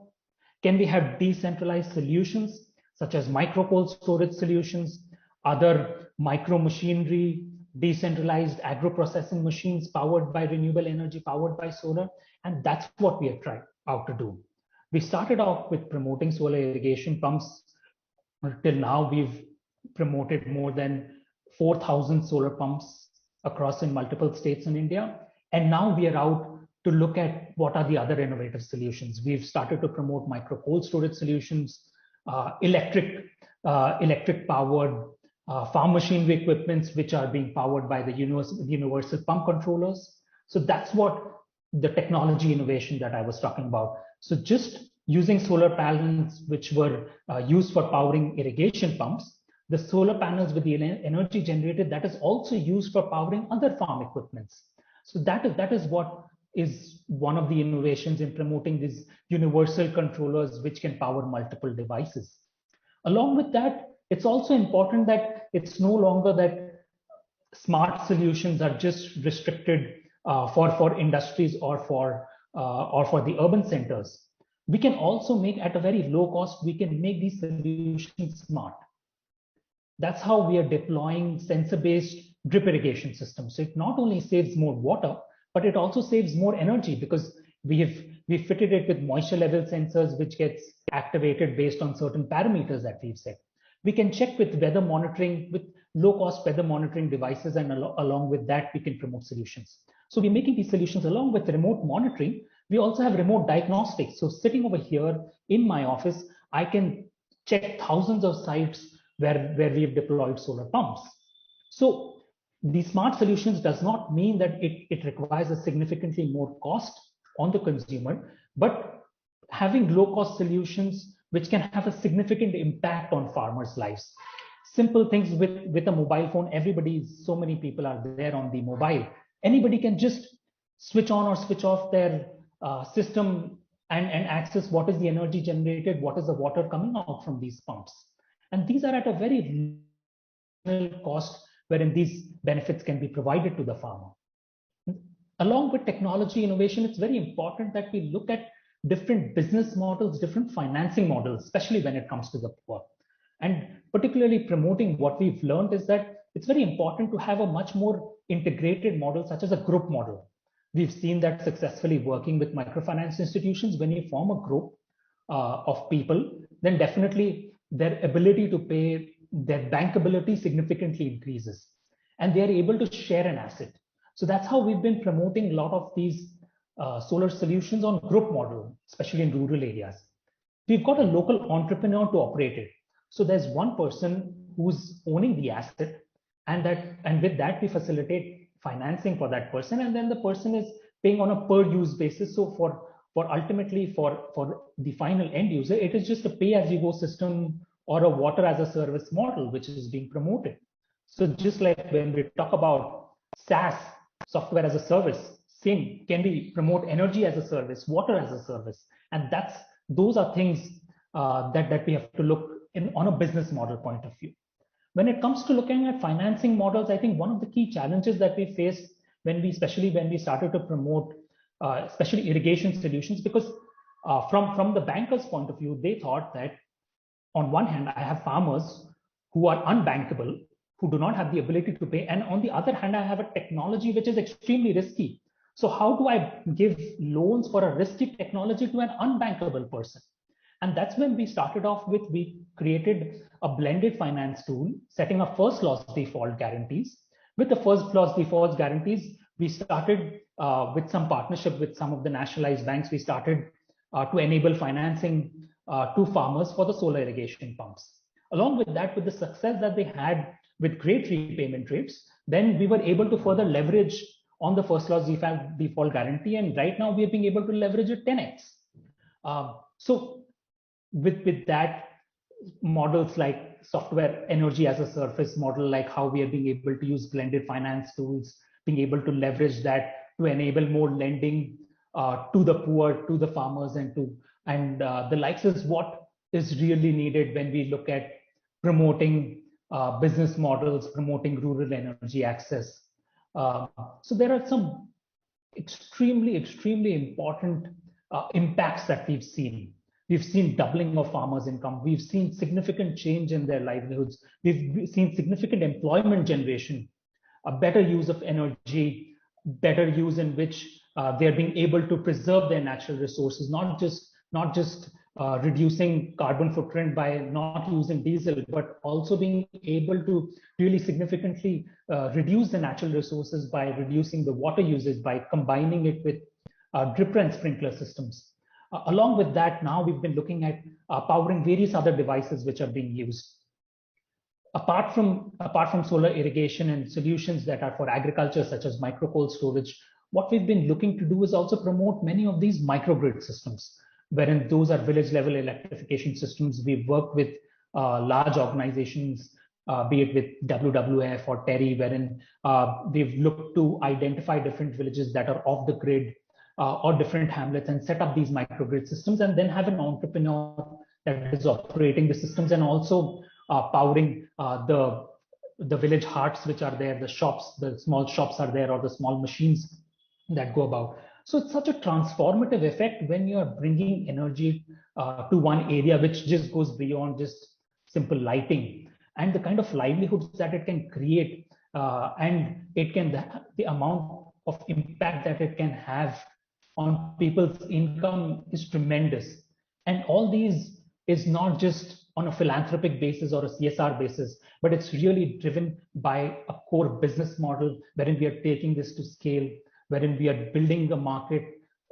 Can we have decentralized solutions such as micro cold storage solutions, other micro machinery, decentralized agro-processing machines powered by renewable energy, powered by solar? And that's what we are trying out to do. We started off with promoting solar irrigation pumps. Till now, we've promoted more than 4,000 solar pumps across in multiple states in India. And now we are out to look at what are the other innovative solutions. We've started to promote micro cold storage solutions, electric powered farm machinery equipments, which are being powered by the universal pump controllers. So that's what the technology innovation that I was talking about. So just using solar panels, which were used for powering irrigation pumps, the solar panels with the energy generated, that is also used for powering other farm equipments. So that is what is one of the innovations in promoting these universal controllers, which can power multiple devices. Along with that, it's also important that it's no longer that smart solutions are just restricted for industries or for the urban centers. We can also make, at a very low cost, we can make these solutions smart. That's how we are deploying sensor-based drip irrigation systems. So it not only saves more water, but it also saves more energy, because we fitted it with moisture level sensors, which gets activated based on certain parameters that we've set. We can check with weather monitoring, with low-cost weather monitoring devices, and along with that, we can promote solutions. So we're making these solutions along with remote monitoring. We also have remote diagnostics. So sitting over here in my office, I can check thousands of sites where we've deployed solar pumps. So the smart solutions does not mean that it requires a significantly more cost on the consumer, but having low-cost solutions which can have a significant impact on farmers' lives. Simple things with a mobile phone. So many people are there on the mobile. Anybody can just switch on or switch off their system and access what is the energy generated, what is the water coming out from these pumps. And these are at a very low cost, wherein these benefits can be provided to the farmer. Along with technology innovation, it's very important that we look at different business models, different financing models, especially when it comes to the poor. And particularly promoting what we've learned is that it's very important to have a much more integrated model, such as a group model. We've seen that successfully working with microfinance institutions. When you form a group of people, then definitely their ability to pay, their bankability significantly increases, and they are able to share an asset. So that's how we've been promoting a lot of these solar solutions on group model, especially in rural areas. We've got a local entrepreneur to operate it. So there's one person who's owning the asset, and with that we facilitate financing for that person, and then the person is paying on a per use basis. So for ultimately for the final end user, it is just a pay as you go system or a water as a service model which is being promoted. So just like when we talk about SaaS, software as a service, same, can we promote energy as a service, water as a service? And those are things that we have to look in on a business model point of view. When it comes to looking at financing models, I think one of the key challenges that we faced especially when we started to promote, especially irrigation solutions, because from the bankers' point of view, they thought that on one hand, I have farmers who are unbankable, who do not have the ability to pay, and on the other hand, I have a technology which is extremely risky. So how do I give loans for a risky technology to an unbankable person? And that's when we started off with, we created a blended finance tool, setting up first loss default guarantees. With the first loss default guarantees, we started with some partnership with some of the nationalized banks. We started to enable financing to farmers for the solar irrigation pumps. Along with that, with the success that they had with great repayment rates, then we were able to further leverage on the first loss default guarantee. And right now we are being able to leverage it 10x. So with that, models like software energy as a service model, like how we are being able to use blended finance tools, being able to leverage that to enable more lending to the poor, to the farmers, and the likes, is what is really needed when we look at promoting business models, promoting rural energy access. So there are some extremely important impacts that we've seen. We've seen doubling of farmers' income. We've seen significant change in their livelihoods. We've seen significant employment generation, a better use of energy, better use in which they're being able to preserve their natural resources, not just reducing carbon footprint by not using diesel, but also being able to really significantly reduce the natural resources by reducing the water usage, by combining it with drip and sprinkler systems. Along with that, now we've been looking at powering various other devices which are being used. Apart from solar irrigation and solutions that are for agriculture, such as micro cold storage, what we've been looking to do is also promote many of these microgrid systems, wherein those are village level electrification systems. We've worked with large organizations, be it with WWF or TERI, wherein we've looked to identify different villages that are off the grid, or different hamlets, and set up these microgrid systems, and then have an entrepreneur that is operating the systems and also powering the village hearts which are there, the shops, the small shops are there, or the small machines that go about. So it's such a transformative effect when you're bringing energy to one area, which just goes beyond just simple lighting, and the kind of livelihoods that it can create, and it can, the amount of impact that it can have on people's income is tremendous. And all these is not just on a philanthropic basis or a CSR basis, but it's really driven by a core business model wherein we are taking this to scale, wherein we are building a market,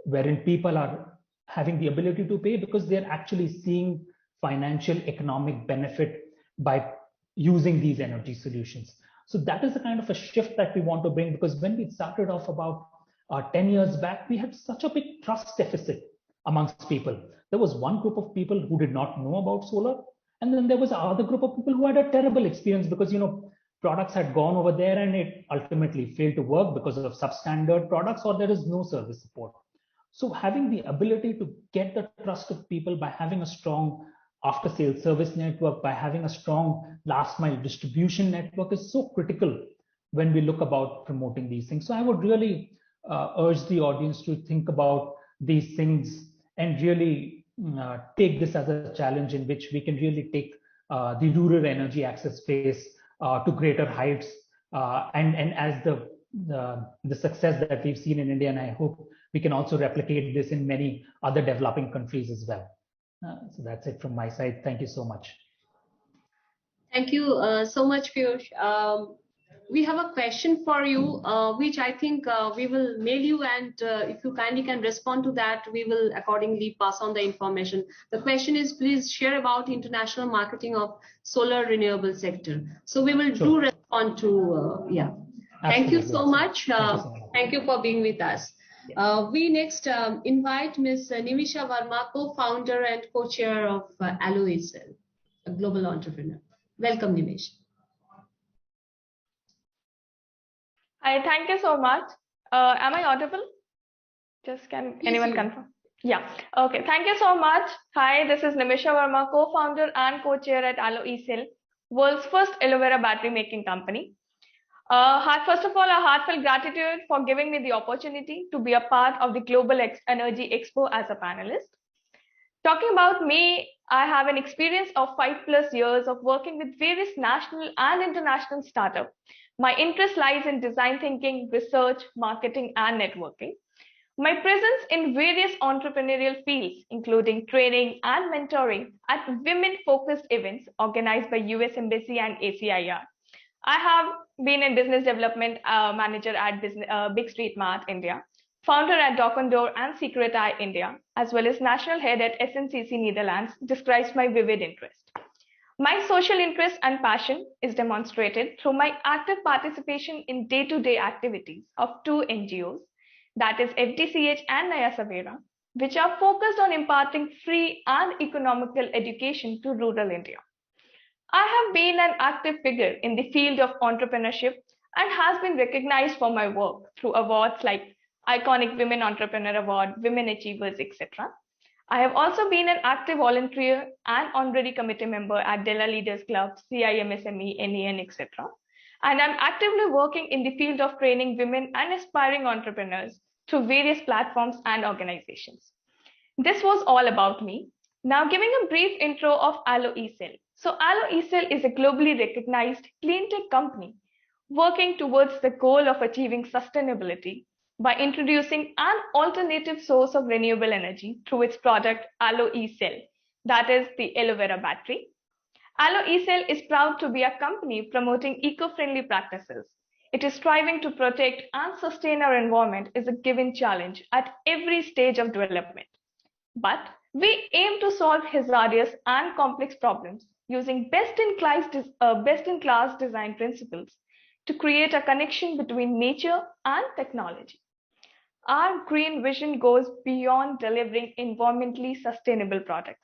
wherein people are having the ability to pay because they're actually seeing financial economic benefit by using these energy solutions. So that is the kind of a shift that we want to bring, because when we started off about 10 years back, we had such a big trust deficit amongst people. There was one group of people who did not know about solar, and then there was another group of people who had a terrible experience because, products had gone over there and it ultimately failed to work because of substandard products, or there is no service support. So having the ability to get the trust of people by having a strong after sales service network, by having a strong last mile distribution network, is so critical when we look about promoting these things. So I would really urge the audience to think about these things and really take this as a challenge in which we can really take the rural energy access space to greater heights, and as the success that we've seen in India, and I hope we can also replicate this in many other developing countries as well. So that's it from my side. Thank you so much. Thank you so much, Piyush. we have a question for you, which I think we will mail you, and if you kindly can respond to that, we will accordingly pass on the information. The question is, please share about international marketing of solar renewable sector. So we will do respond to, yeah. Thank you so much. Thank you for being with us. We next invite Ms. Nimisha Verma, co-founder and co-chair of Aloisel, a global entrepreneur. Welcome, Nimisha. Hi, thank you so much. Am I audible? Just can anyone confirm? Yeah. Okay. Thank you so much. Hi, this is Nimisha Verma, co-founder and co-chair at Aloisel, world's first aloe vera battery making company. First of all, a heartfelt gratitude for giving me the opportunity to be a part of the Global Energy Expo as a panelist. Talking about me, I have an experience of 5+ years of working with various national and international startups. My interest lies in design thinking, research, marketing, and networking. My presence in various entrepreneurial fields, including training and mentoring at women-focused events organized by US Embassy and ACIR. I have been a business development manager at Big Street Mart, India, founder at Dock on Door and Secret Eye, India, as well as national head at SNCC Netherlands, describes my vivid interest. My social interest and passion is demonstrated through my active participation in day-to-day activities of 2 NGOs, that is FDCH and Naya Savera, which are focused on imparting free and economical education to rural India. I have been an active figure in the field of entrepreneurship and has been recognized for my work through awards like Iconic Women Entrepreneur Award, Women Achievers, etc. I have also been an active volunteer and honorary committee member at Della Leaders Club, CIMSME, NEN, etc. And I'm actively working in the field of training women and aspiring entrepreneurs through various platforms and organizations. This was all about me. Now giving a brief intro of Aloisel. So Aloisel is a globally recognized clean tech company working towards the goal of achieving sustainability by introducing an alternative source of renewable energy through its product Aloisel, that is the aloe vera battery. Aloisel is proud to be a company promoting eco-friendly practices. It is striving to protect and sustain our environment is a given challenge at every stage of development. But we aim to solve hazardous and complex problems using best-in-class design principles to create a connection between nature and technology. Our green vision goes beyond delivering environmentally sustainable products.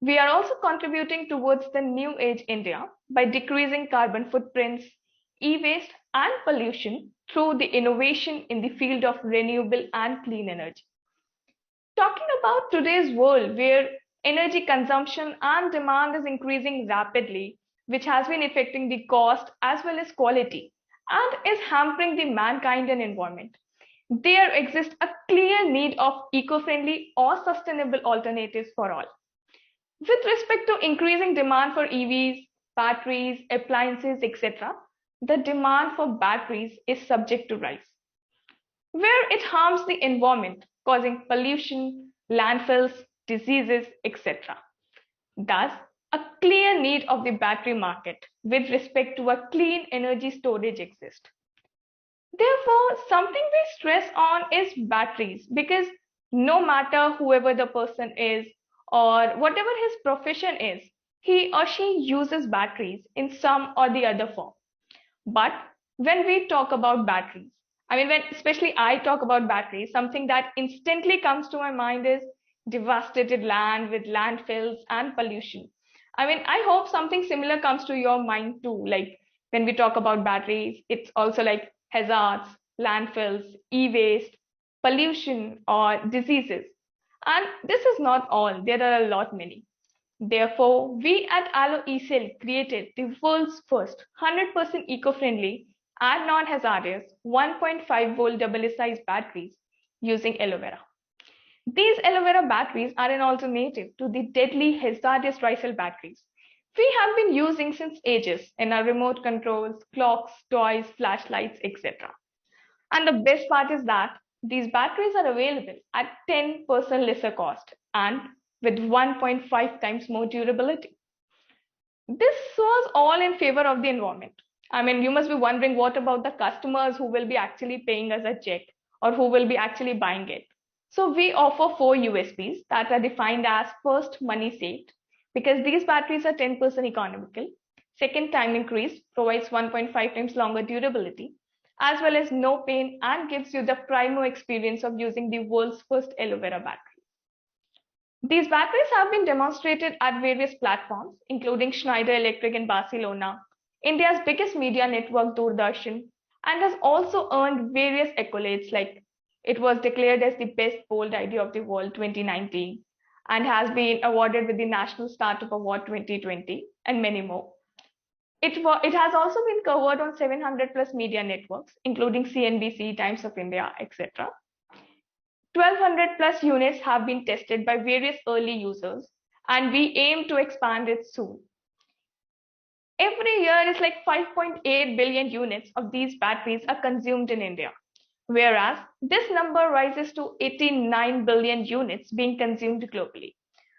We are also contributing towards the new age India by decreasing carbon footprints, e-waste, and pollution through the innovation in the field of renewable and clean energy. Talking about today's world where energy consumption and demand is increasing rapidly, which has been affecting the cost as well as quality and is hampering the mankind and environment, there exists a clear need of eco-friendly or sustainable alternatives for all. With respect to increasing demand for EVs, batteries, appliances, etc., the demand for batteries is subject to rise, where it harms the environment, causing pollution, landfills, diseases, etc. Thus, a clear need of the battery market with respect to a clean energy storage exists. Therefore, something we stress on is batteries because no matter whoever the person is or whatever his profession is, he or she uses batteries in some or the other form. But when we talk about batteries, especially I talk about batteries, something that instantly comes to my mind is devastated land with landfills and pollution. I hope something similar comes to your mind too. Like when we talk about batteries, it's also like hazards, landfills, e-waste, pollution, or diseases. And this is not all, there are a lot many. Therefore, we at Aloisel created the world's first 100% eco-friendly and non-hazardous 1.5 volt double size batteries using aloe vera. These aloe vera batteries are an alternative to the deadly hazardous dry cell batteries we have been using since ages in our remote controls, clocks, toys, flashlights, etc. And the best part is that these batteries are available at 10% lesser cost and with 1.5 times more durability. This was all in favor of the environment. I mean, you must be wondering, what about the customers who will be actually paying us a check or who will be actually buying it? So we offer 4 USPs that are defined as: first, money saved, because these batteries are 10% economical. Second, time increased, provides 1.5 times longer durability, as well as no pain, and gives you the primo experience of using the world's first aloe vera battery. These batteries have been demonstrated at various platforms, including Schneider Electric in Barcelona, India's biggest media network, Doordarshan, and has also earned various accolades, like it was declared as the best bold idea of the world 2019 and has been awarded with the National Startup Award 2020 and many more. It has also been covered on 700 plus media networks, including CNBC, Times of India, etc. 1,200 plus units have been tested by various early users, and we aim to expand it soon. Every year, it's like 5.8 billion units of these batteries are consumed in India, whereas this number rises to 89 billion units being consumed globally,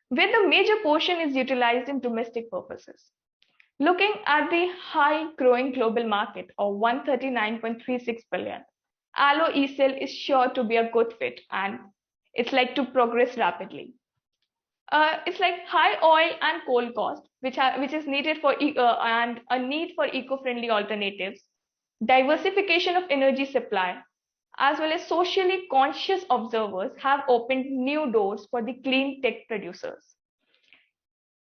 where the major portion is utilized in domestic purposes. Looking at the high growing global market of 139.36 billion, aloe e-cell is sure to be a good fit, and it's like to progress rapidly. It's like high oil and coal cost, which is needed for and a need for eco-friendly alternatives, diversification of energy supply, as well as socially conscious observers have opened new doors for the clean tech producers.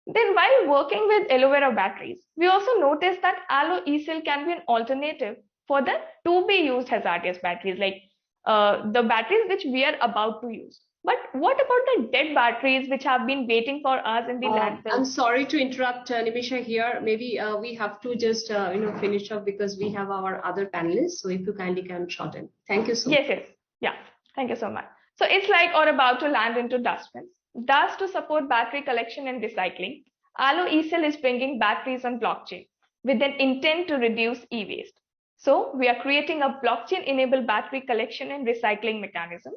Then, while working with aloe vera batteries, we also noticed that aloe e-cell can be an alternative for the to be used hazardous batteries, like the batteries which we are about to use. But what about the dead batteries which have been waiting for us in the landfill? I'm sorry to interrupt, Nimisha here. Maybe we have to just finish up because we have our other panelists. So if you kindly can shorten. Thank you so much. Yes. Yeah. Thank you so much. So it's like or about to land into dustbins. Thus, to support battery collection and recycling, Aloe eCell is bringing batteries on blockchain with an intent to reduce e-waste. So we are creating a blockchain-enabled battery collection and recycling mechanism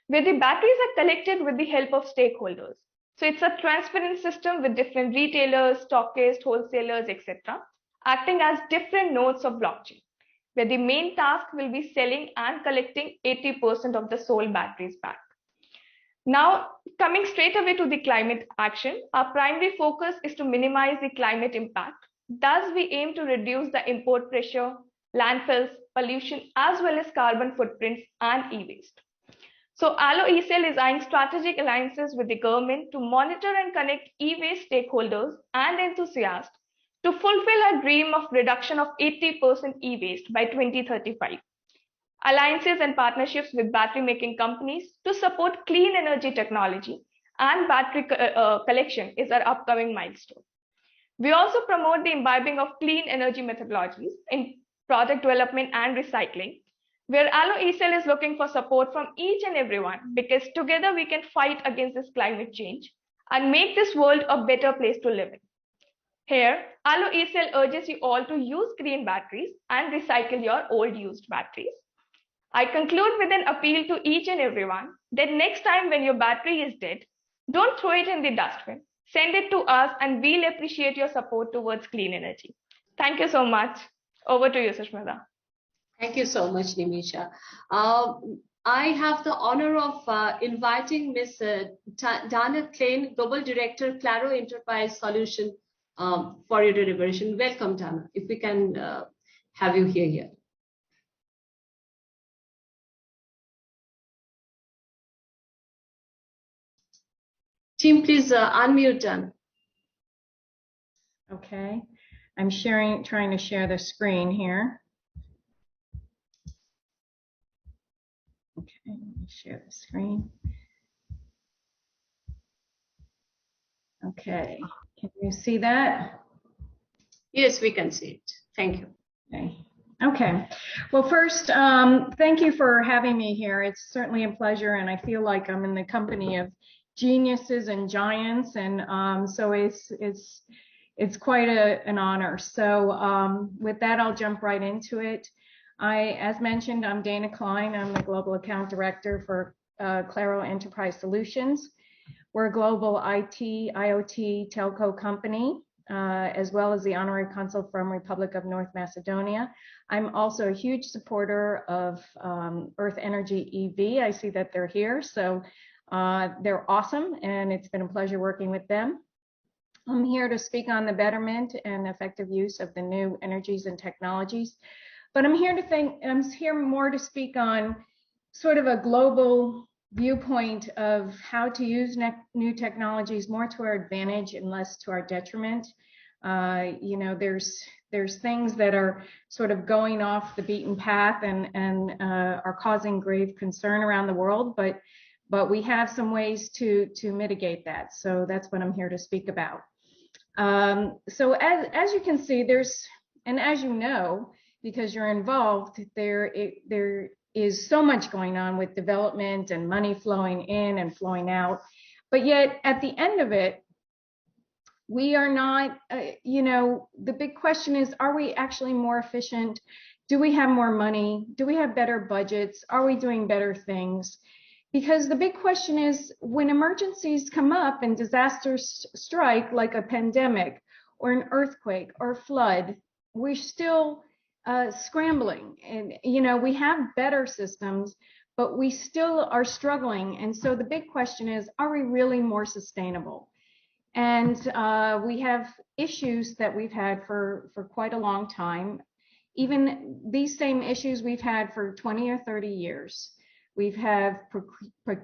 where the batteries are collected with the help of stakeholders. So it's a transparent system with different retailers, stockists, wholesalers, etc., acting as different nodes of blockchain, where the main task will be selling and collecting 80% of the sold batteries back. Now, coming straight away to the climate action, our primary focus is to minimize the climate impact. Thus, we aim to reduce the import pressure, landfills, pollution, as well as carbon footprints and e-waste. So Aloe eCell is eyeing strategic alliances with the government to monitor and connect e-waste stakeholders and enthusiasts to fulfill our dream of reduction of 80% e-waste by 2035. Alliances and partnerships with battery making companies to support clean energy technology and battery collection is our upcoming milestone. We also promote the imbibing of clean energy methodologies in product development and recycling, where Aloe eCell is looking for support from each and everyone, because together we can fight against this climate change and make this world a better place to live in. Here, Aloe eCell urges you all to use green batteries and recycle your old used batteries. I conclude with an appeal to each and everyone that next time when your battery is dead, don't throw it in the dustbin. Send it to us and we'll appreciate your support towards clean energy. Thank you so much. Over to you, Sushmita. Thank you so much, Nimisha. I have the honor of inviting Ms. Dana Klein, Global Director, Claro Enterprise Solution, for your deliberation. Welcome, Dana. If we can have you here. Team, please unmute, Dana. Okay, I'm trying to share the screen here. Okay, let me share the screen. Okay, can you see that? Yes, we can see it. Thank you. Okay. Well, first, thank you for having me here. It's certainly a pleasure, and I feel like I'm in the company of geniuses and giants, and so it's quite an honor. So with that, I'll jump right into it. As mentioned, I'm Dana Klein. I'm the Global Account Director for Claro Enterprise Solutions. We're a global IT, IoT, telco company. as well as the Honorary Consul from Republic of North Macedonia. I'm also a huge supporter of Earth Energy EV. I see that they're here, so they're awesome, and it's been a pleasure working with them. I'm here to speak on the betterment and effective use of the new energies and technologies, but I'm here more to speak on sort of a global viewpoint of how to use new technologies more to our advantage and less to our detriment. You know, there's things that are sort of going off the beaten path and are causing grave concern around the world, but we have some ways to mitigate that. So that's what I'm here to speak about. So as you can see, and as you know, because you're involved, there is so much going on with development and money flowing in and flowing out. But yet at the end of it, we are not, you know, the big question is, are we actually more efficient? Do we have more money? Do we have better budgets? Are we doing better things? Because the big question is, when emergencies come up and disasters strike, like a pandemic or an earthquake or flood, we're still scrambling. And, you know, we have better systems, but we still are struggling. And so the big question is, are we really more sustainable? And we have issues that we've had for quite a long time. Even these same issues we've had for 20 or 30 years. We've had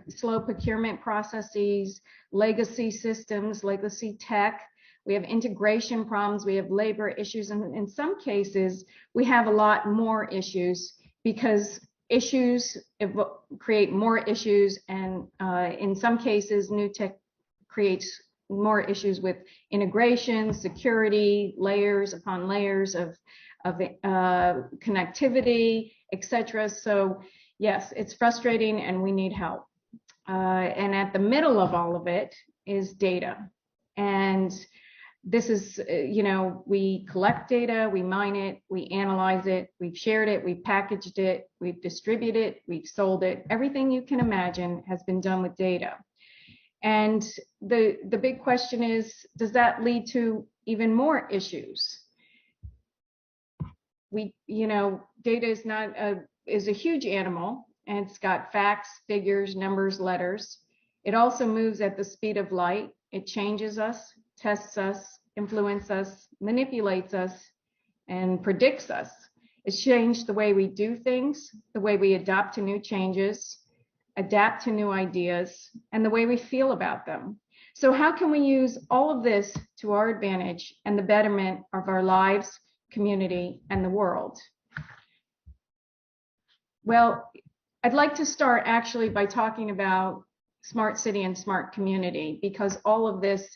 slow procurement processes, legacy systems, legacy tech. We have integration problems. We have labor issues. And in some cases, we have a lot more issues because issues create more issues. And in some cases, new tech creates more issues with integration, security, layers upon layers of connectivity, etc. So yes, it's frustrating and we need help. And at the middle of all of it is data. And this is, you know, we collect data, we mine it, we analyze it, we've shared it, we've packaged it, we've distributed it, we've sold it. Everything you can imagine has been done with data. And the big question is, does that lead to even more issues? You know, data is a huge animal, and it's got facts, figures, numbers, letters. It also moves at the speed of light. It changes us, tests us, influences us, manipulates us, and predicts us. It's changed the way we do things, the way we adapt to new changes, adapt to new ideas, and the way we feel about them. So how can we use all of this to our advantage and the betterment of our lives, community, and the world? Well, I'd like to start actually by talking about smart city and smart community, because all of this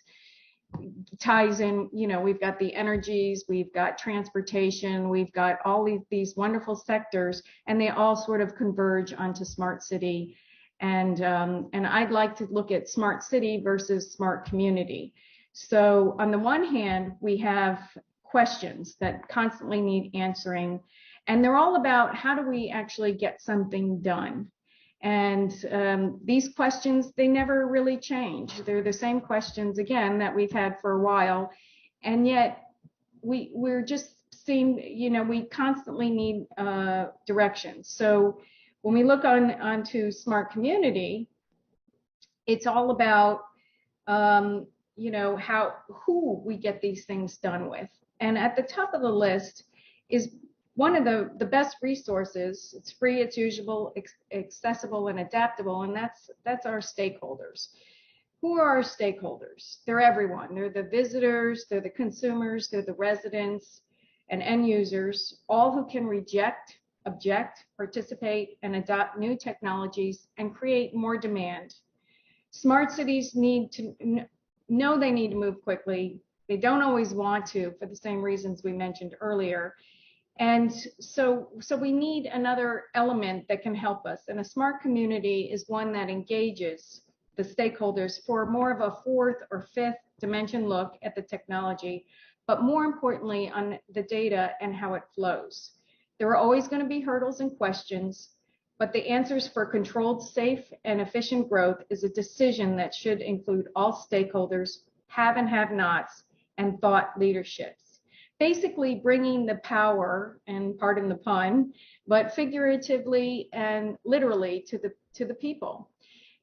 ties in. You know, we've got the energies, we've got transportation, we've got all these wonderful sectors, and they all sort of converge onto smart city. And I'd like to look at smart city versus smart community. So on the one hand, we have questions that constantly need answering, and they're all about how do we actually get something done. And these questions, they never really change. They're the same questions, again, that we've had for a while, and yet we're just seeing, you know, we constantly need direction. So when we look onto smart community, it's all about, you know, who we get these things done with. And at the top of the list is one of the best resources. It's free, it's usable, accessible, and adaptable, and that's our stakeholders. Who are our stakeholders? They're everyone. They're the visitors, they're the consumers, they're the residents and end users, all who can reject, object, participate, and adopt new technologies and create more demand. Smart cities need to know they need to move quickly. They don't always want to, for the same reasons we mentioned earlier. And so we need another element that can help us. And a smart community is one that engages the stakeholders for more of a fourth or fifth dimension look at the technology, but more importantly on the data and how it flows. There are always going to be hurdles and questions, but the answers for controlled, safe, and efficient growth is a decision that should include all stakeholders, have and have-nots, and thought leaderships. Basically bringing the power, and pardon the pun, but figuratively and literally to the people.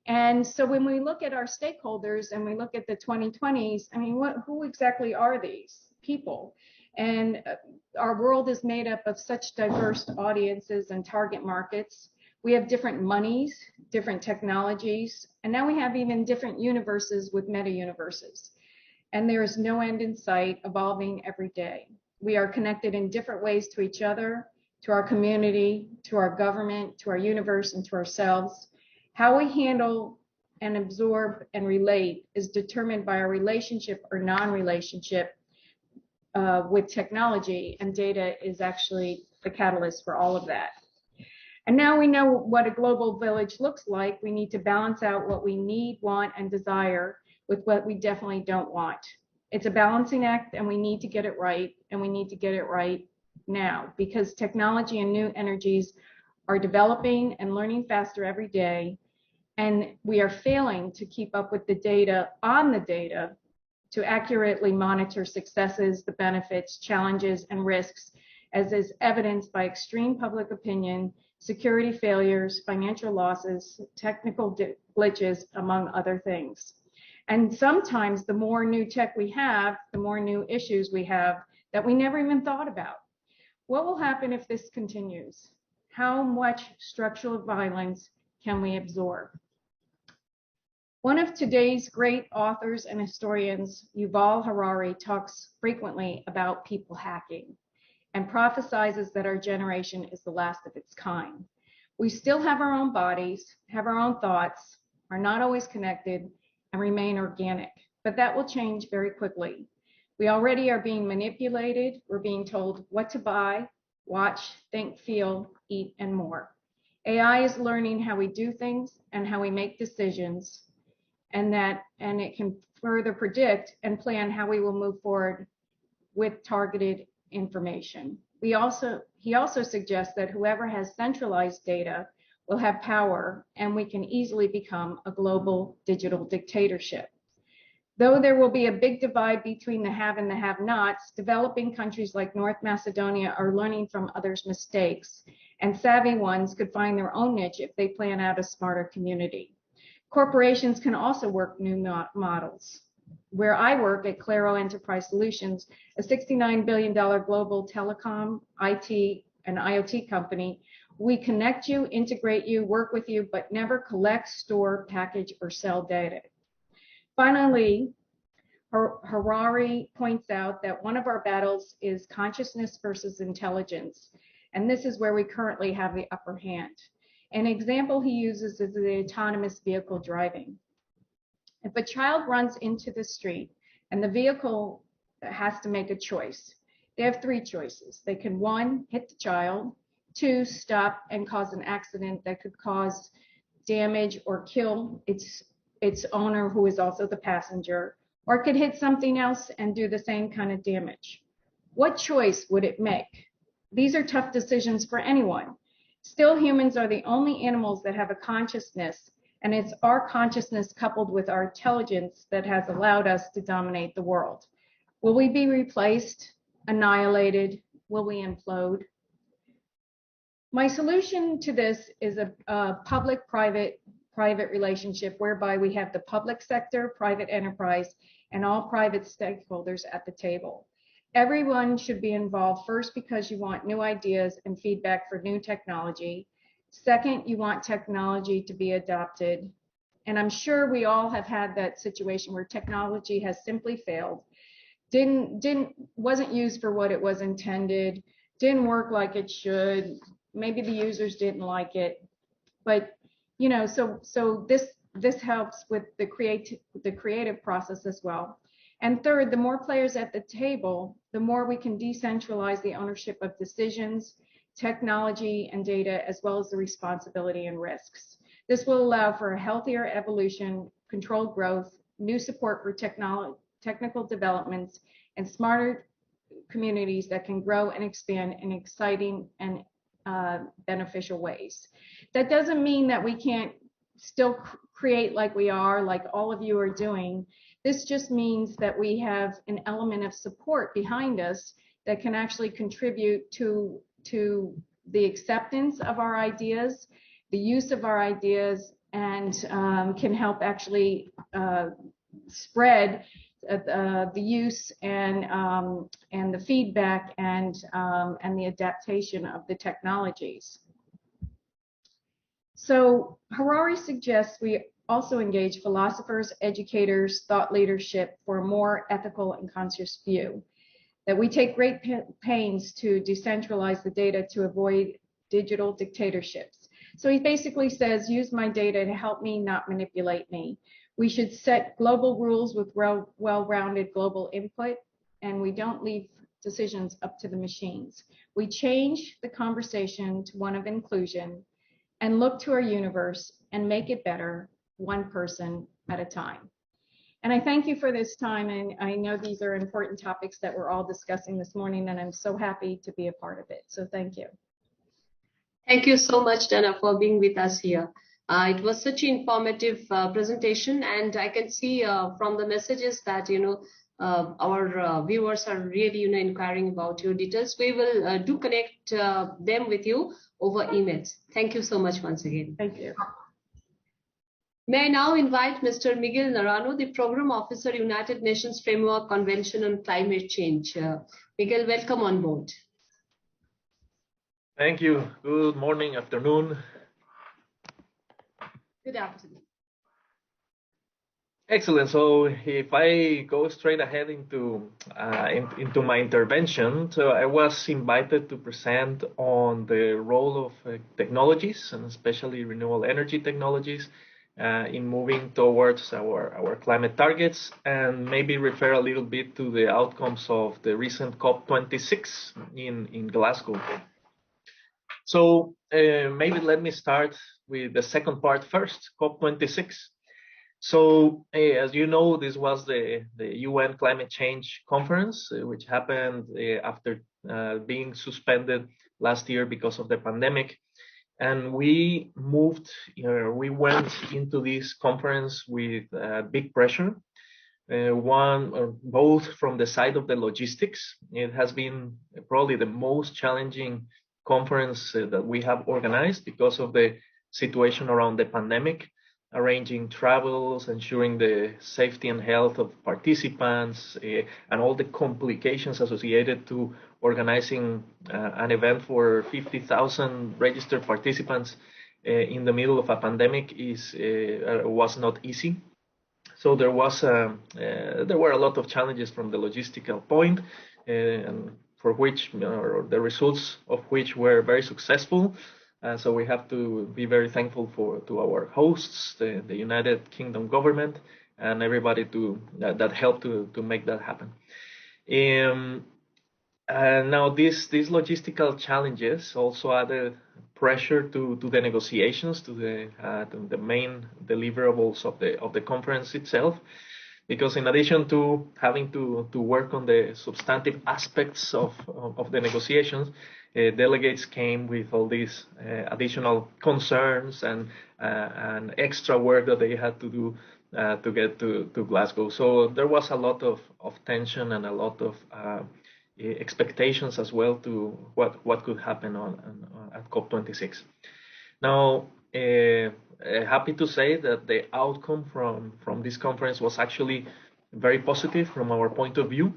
And so when we look at our stakeholders and we look at the 2020s, I mean, who exactly are these people? And our world is made up of such diverse audiences and target markets. We have different monies, different technologies, and now we have even different universes with meta-universes. And there is no end in sight, evolving every day. We are connected in different ways to each other, to our community, to our government, to our universe, and to ourselves. How we handle and absorb and relate is determined by our relationship or non-relationship with technology, and data is actually the catalyst for all of that. And now we know what a global village looks like. We need to balance out what we need, want, and desire with what we definitely don't want. It's a balancing act, and we need to get it right, and we need to get it right now, because technology and new energies are developing and learning faster every day, and we are failing to keep up with the data on the data to accurately monitor successes, the benefits, challenges, and risks, as is evidenced by extreme public opinion, security failures, financial losses, technical glitches, among other things. And sometimes the more new tech we have, the more new issues we have that we never even thought about. What will happen if this continues? How much structural violence can we absorb? One of today's great authors and historians, Yuval Harari, talks frequently about people hacking and prophesizes that our generation is the last of its kind. We still have our own bodies, have our own thoughts, are not always connected, and remain organic, but that will change very quickly. We already are being manipulated. We're being told what to buy, watch, think, feel, eat, and more. AI is learning how we do things and how we make decisions, and it can further predict and plan how we will move forward with targeted information. He also suggests that whoever has centralized data will have power, and we can easily become a global digital dictatorship. Though there will be a big divide between the have and the have-nots, developing countries like North Macedonia are learning from others' mistakes, and savvy ones could find their own niche if they plan out a smarter community. Corporations can also work new models. Where I work at Claro Enterprise Solutions, a $69 billion global telecom, IT, and IoT company, we connect you, integrate you, work with you, but never collect, store, package, or sell data. Finally, Harari points out that one of our battles is consciousness versus intelligence, and this is where we currently have the upper hand. An example he uses is the autonomous vehicle driving. If a child runs into the street and the vehicle has to make a choice, they have three choices. They can, 1, hit the child, 2, stop and cause an accident that could cause damage or kill its owner, who is also the passenger, or it could hit something else and do the same kind of damage. What choice would it make? These are tough decisions for anyone. Still, humans are the only animals that have a consciousness, and it's our consciousness coupled with our intelligence that has allowed us to dominate the world. Will we be replaced, annihilated? Will we implode? My solution to this is a public-private relationship whereby we have the public sector, private enterprise, and all private stakeholders at the table. Everyone should be involved, first because you want new ideas and feedback for new technology. Second, you want technology to be adopted. And I'm sure we all have had that situation where technology has simply failed, wasn't used for what it was intended, didn't work like it should, maybe the users didn't like it. But you know, so this helps with the creative process as well. And third, the more players at the table, the more we can decentralize the ownership of decisions, technology, and data, as well as the responsibility and risks. This will allow for a healthier evolution, controlled growth, new support for technical developments, and smarter communities that can grow and expand in exciting and beneficial ways. That doesn't mean that we can't still create like we are, like all of you are doing, This just means that we have an element of support behind us that can actually contribute to the acceptance of our ideas, the use of our ideas, and can help actually spread the use and the feedback and the adaptation of the technologies. So Harari suggests we also engage philosophers, educators, thought leadership for a more ethical and conscious view, that we take great pains to decentralize the data to avoid digital dictatorships. So he basically says, use my data to help me, not manipulate me. We should set global rules with well-rounded global input, and we don't leave decisions up to the machines. We change the conversation to one of inclusion and look to our universe and make it better, one person at a time. And I thank you for this time, and I know these are important topics that we're all discussing this morning, and I'm so happy to be a part of it. So thank you. Thank you so much, Dana, for being with us here. It was such an informative presentation, and I can see from the messages that our viewers are really inquiring about your details. We will do connect them with you over emails. Thank you so much once again. Thank you. May I now invite Mr. Miguel Naranjo, the Program Officer, United Nations Framework Convention on Climate Change. Miguel, welcome on board. Thank you. Good morning, afternoon. Good afternoon. Excellent. So if I go straight ahead into my intervention, so I was invited to present on the role of technologies, and especially renewable energy technologies, in moving towards our climate targets, and maybe refer a little bit to the outcomes of the recent COP26 in Glasgow. So maybe let me start with the second part first, COP26. So as you know, this was the UN Climate Change Conference, which happened after being suspended last year because of the pandemic. And we went into this conference with big pressure, both from the side of the logistics. It has been probably the most challenging conference that we have organized because of the situation around the pandemic, arranging travels, ensuring the safety and health of participants, and all the complications associated to organizing an event for 50,000 registered participants in the middle of a pandemic was not easy. So there were a lot of challenges from the logistical point, and for which the results of which were very successful. So we have to be very thankful to our hosts, the United Kingdom government, and everybody that helped to make that happen. Now these logistical challenges also added pressure to the negotiations, to the main deliverables of the conference itself, because in addition to having to work on the substantive aspects of the negotiations, delegates came with all these additional concerns and extra work that they had to do to get to Glasgow. So there was a lot of tension and a lot of expectations as well to what could happen at COP26. Now, happy to say that the outcome from this conference was actually very positive from our point of view.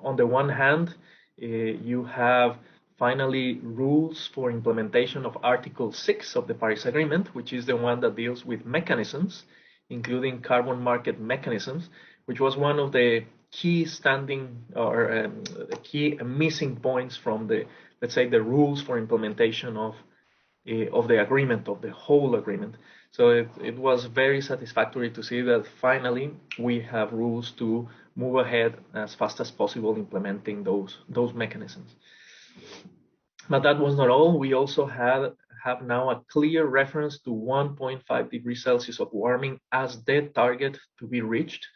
On the one hand, you have finally rules for implementation of Article 6 of the Paris Agreement, which is the one that deals with mechanisms, including carbon market mechanisms, which was one of the key key missing points from let's say, the rules for implementation of the agreement, of the whole agreement. So it was very satisfactory to see that finally we have rules to move ahead as fast as possible implementing those mechanisms. But that was not all. We also have now a clear reference to 1.5 degrees Celsius of warming as the target to be reached.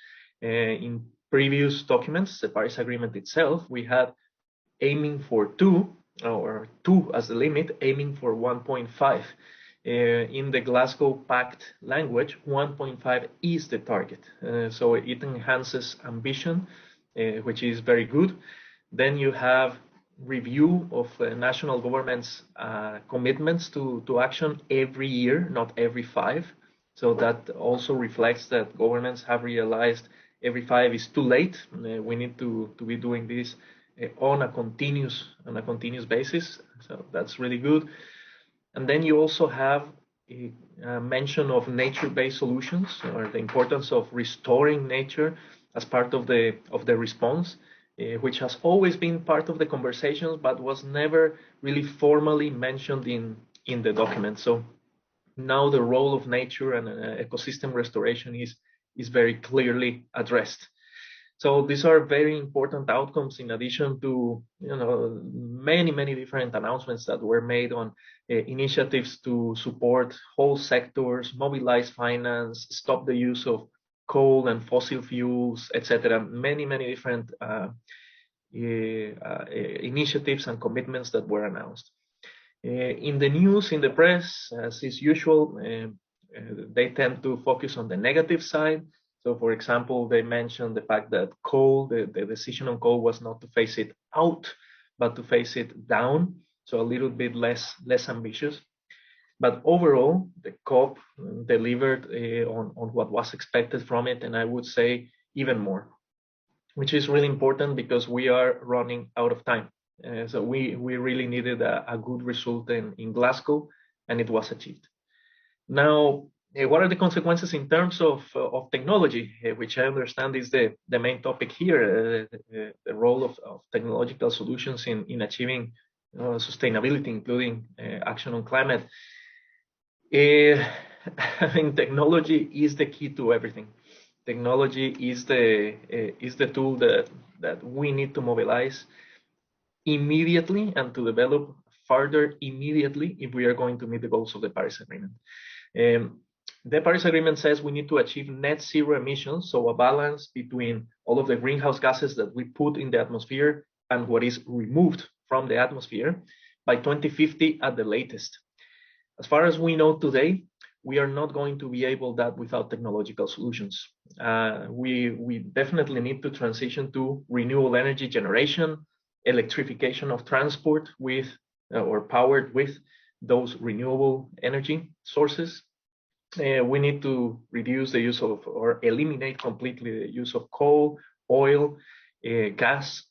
In previous documents, the Paris Agreement itself, we had aiming for 2 as the limit, aiming for 1.5. In the Glasgow Pact language, 1.5 is the target. So it enhances ambition, which is very good. Then you have review of national governments' commitments to action every year, not every 5. So that also reflects that governments have realized every 5 is too late. We need to be doing this on a continuous basis. So that's really good. And then you also have a mention of nature-based solutions, or the importance of restoring nature as part of the response, which has always been part of the conversations, but was never really formally mentioned in the document. So now the role of nature and ecosystem restoration is very clearly addressed. So these are very important outcomes, in addition to many different announcements that were made on initiatives to support whole sectors, mobilize finance, stop the use of coal and fossil fuels, etc. Many different initiatives and commitments that were announced. In the news, in the press, as is usual, they tend to focus on the negative side. So, for example, they mentioned the fact that coal, the decision on coal was not to phase it out, but to phase it down. So a little bit less ambitious. But overall, the COP delivered on what was expected from it, and I would say even more, which is really important because we are running out of time. So we really needed a good result in Glasgow, and it was achieved. Now, what are the consequences in terms of technology, which I understand is the main topic here, the role of technological solutions in achieving sustainability, including action on climate. I mean, technology is the key to everything. Technology is the tool that we need to mobilize immediately and to develop further immediately if we are going to meet the goals of the Paris Agreement. The Paris Agreement says we need to achieve net zero emissions, so a balance between all of the greenhouse gases that we put in the atmosphere and what is removed from the atmosphere by 2050 at the latest. As far as we know today, we are not going to be able to do that without technological solutions. We definitely need to transition to renewable energy generation, electrification of transport with or powered with those renewable energy sources. We need to reduce the use of or eliminate completely the use of coal, oil, gas.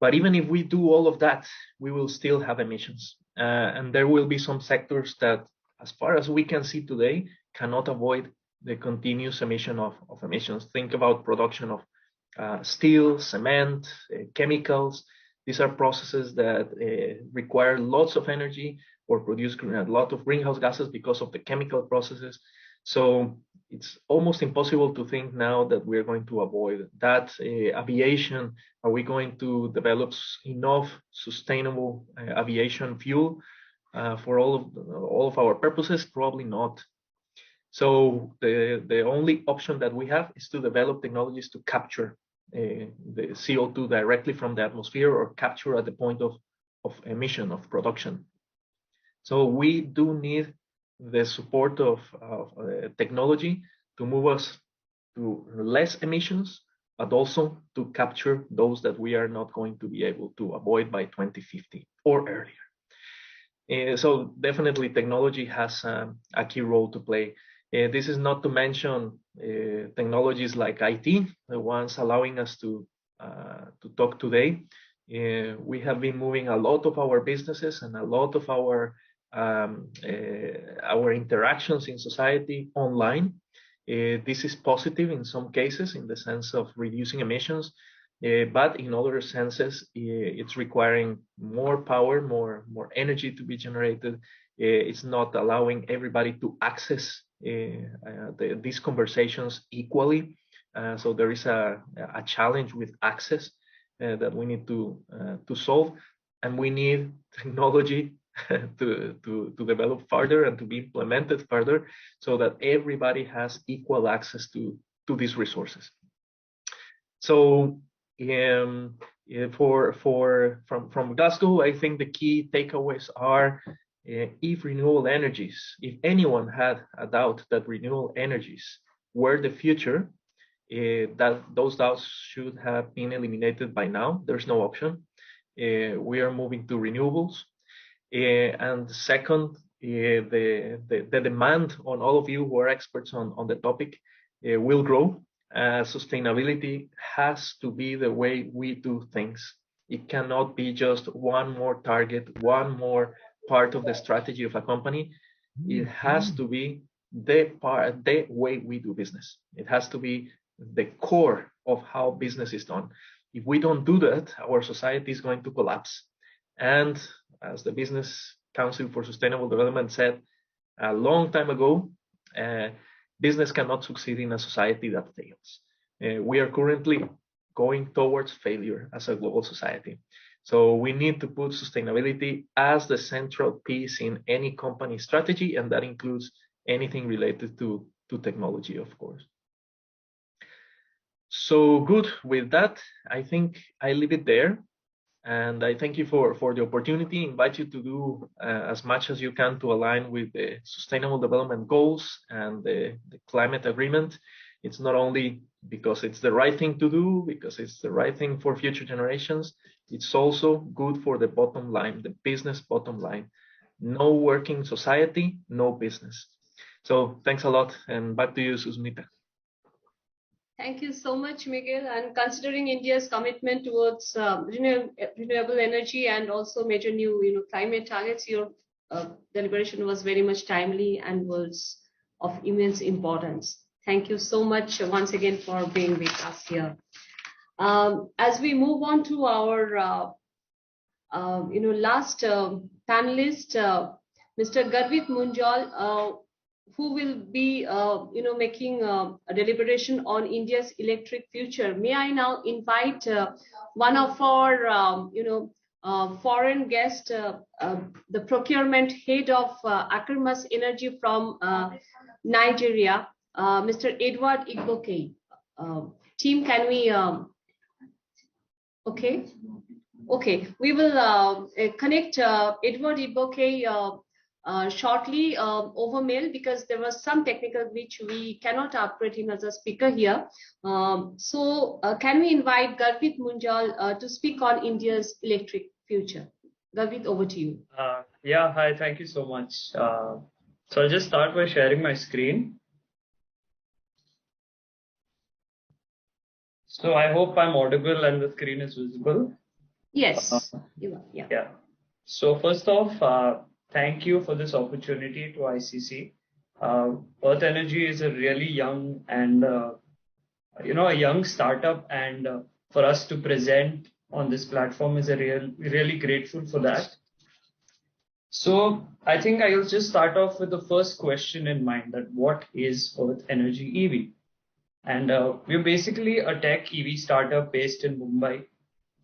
But even if we do all of that, we will still have emissions. And there will be some sectors that, as far as we can see today, cannot avoid the continuous emission of emissions. Think about production of steel, cement, chemicals. These are processes that require lots of energy or produce a lot of greenhouse gases because of the chemical processes. So it's almost impossible to think now that we're going to avoid that. Aviation, are we going to develop enough sustainable aviation fuel for all of our purposes? Probably not. So the only option that we have is to develop technologies to capture the CO2 directly from the atmosphere or capture at the point of emission, of production. So we do need the support of technology to move us to less emissions, but also to capture those that we are not going to be able to avoid by 2050 or earlier. So definitely technology has a key role to play. This is not to mention technologies like IT, the ones allowing us to talk today. We have been moving a lot of our businesses and a lot of our interactions in society online. This is positive in some cases in the sense of reducing emissions, but in other senses, it's requiring more power, more energy to be generated. It's not allowing everybody to access these conversations equally. So there is a challenge with access that we need to solve, and we need technology to develop further and to be implemented further so that everybody has equal access to these resources. So from Glasgow, I think the key takeaways are if renewable energies, if anyone had a doubt that renewable energies were the future, that those doubts should have been eliminated by now. There's no option. We are moving to renewables. And second, the demand on all of you who are experts on the topic will grow. Sustainability has to be the way we do things. It cannot be just one more target, one more part of the strategy of a company. It has to be the way we do business. It has to be the core of how business is done. If we don't do that, our society is going to collapse. And as the Business Council for Sustainable Development said a long time ago, business cannot succeed in a society that fails. We are currently going towards failure as a global society. So we need to put sustainability as the central piece in any company strategy, and that includes anything related to technology, of course. So good. With that, I think I leave it there. And I thank you for the opportunity, invite you to do as much as you can to align with the Sustainable Development Goals and the climate agreement. It's not only because it's the right thing to do, because it's the right thing for future generations, it's also good for the bottom line, the business bottom line. No working society, no business. So thanks a lot, and back to you, Susmita. Thank you so much, Miguel. And considering India's commitment towards renewable energy and also major new climate targets, your deliberation was very much timely and was of immense importance. Thank you so much once again for being with us here. As we move on to our last panelist, Mr. Garvit Munjal, who will be making a deliberation on India's electric future. May I now invite one of our foreign guests, the procurement head of Akermas Energy from Nigeria, Mr. Edward Igboke. Team, can we okay, we will connect Edward Igboke shortly over mail, because there was some technical glitch. We cannot operate him as a speaker here. So can we invite Garvit Munjal to speak on India's electric future? Garvit, over to you. Yeah, hi, thank you so much. So I'll just start by sharing my screen. So I hope I'm audible and the screen is visible. Yes, you are. Yeah. Yeah. So first off, thank you for this opportunity to ICC. Earth Energy is a really young and a young startup, and for us to present on this platform is really grateful for that. So I think I'll just start off with the first question in mind, that what is Earth Energy EV? And we're basically a tech EV startup based in Mumbai,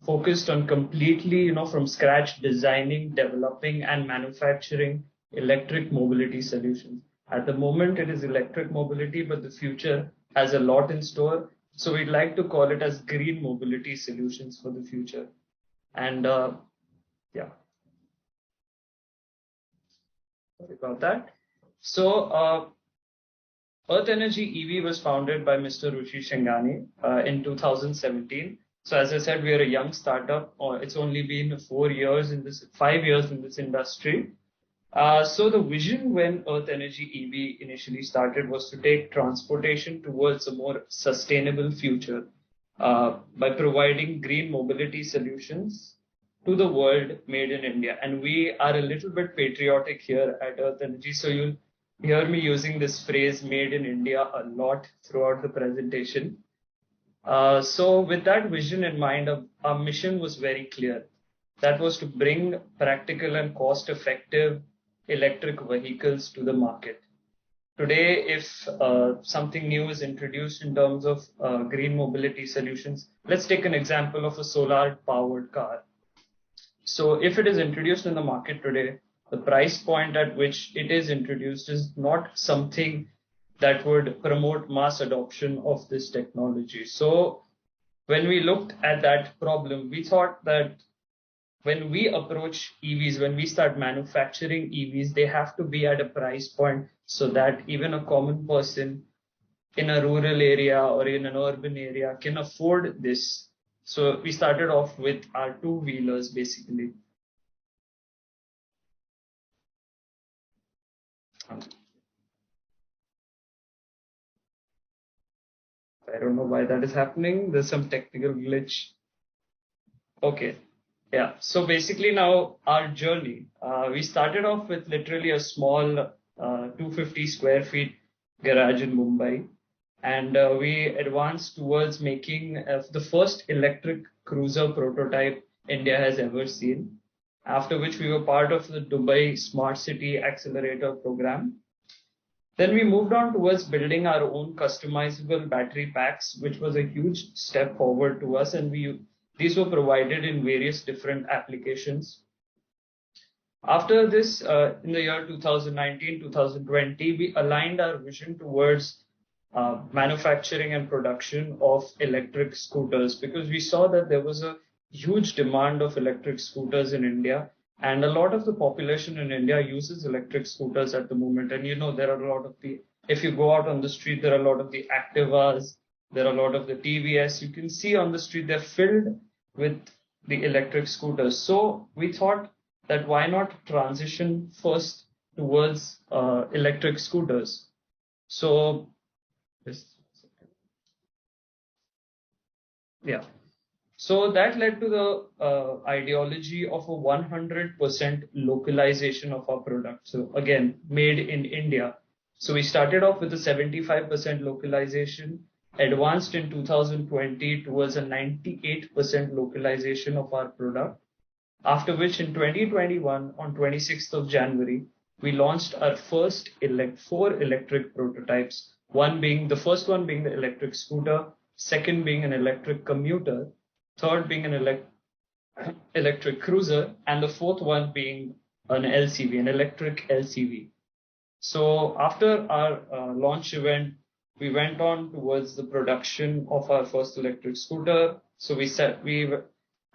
focused on completely, from scratch, designing, developing, and manufacturing electric mobility solutions. At the moment, it is electric mobility, but the future has a lot in store. So we'd like to call it as green mobility solutions for the future. And yeah, sorry about that. So Earth Energy EV was founded by Mr. Ruchi Shengani in 2017. So as I said, we are a young startup. It's only been 5 years in this industry. So the vision when Earth Energy EV initially started was to take transportation towards a more sustainable future by providing green mobility solutions to the world made in India. And we are a little bit patriotic here at Earth Energy. So you'll hear me using this phrase "made in India" a lot throughout the presentation. So with that vision in mind, our mission was very clear. That was to bring practical and cost-effective electric vehicles to the market. Today, if something new is introduced in terms of green mobility solutions, let's take an example of a solar-powered car. So if it is introduced in the market today, the price point at which it is introduced is not something that would promote mass adoption of this technology. So when we looked at that problem, we thought that when we approach EVs, when we start manufacturing EVs, they have to be at a price point so that even a common person in a rural area or in an urban area can afford this. So we started off with our two-wheelers basically. I don't know why that is happening. There's some technical glitch. Okay. Yeah. So basically now our journey, we started off with literally a small 250 square feet garage in Mumbai. And we advanced towards making the first electric cruiser prototype India has ever seen. After which we were part of the Dubai Smart City Accelerator program. Then we moved on towards building our own customizable battery packs, which was a huge step forward to us. And these were provided in various different applications. After this, in the year 2019, 2020, we aligned our vision towards manufacturing and production of electric scooters because we saw that there was a huge demand of electric scooters in India. And a lot of the population in India uses electric scooters at the moment. And there are a lot of if you go out on the street, there are a lot of the Activas, there are a lot of the TVS. You can see on the street, they're filled with the electric scooters. So we thought that why not transition first towards electric scooters? So, yeah. So that led to the ideology of a 100% localization of our product. So again, made in India. So we started off with a 75% localization, advanced in 2020 towards a 98% localization of our product. After which in 2021, on 26th of January, we launched our first 4 electric prototypes. The first one being the electric scooter, second being an electric commuter, third being an electric cruiser, and the fourth one being an LCV, an electric LCV. So after our launch event, we went on towards the production of our first electric scooter. So we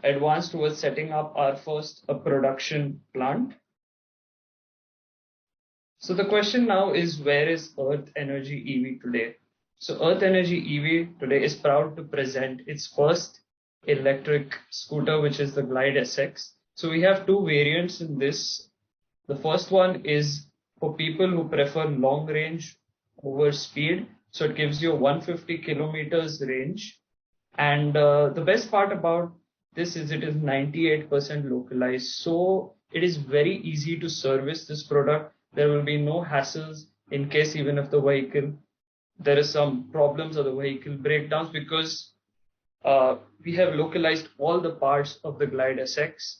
advanced towards setting up our first production plant. So the question now is, where is Earth Energy EV today? So Earth Energy EV today is proud to present its first electric scooter, which is the Glide SX. So we have 2 variants in this. The first one is for people who prefer long range over speed. So it gives you a 150 kilometers range. And the best part about this is it is 98% localized. So it is very easy to service this product. There will be no hassles in case even if the vehicle, there is some problems or the vehicle breakdowns, because we have localized all the parts of the Glide SX.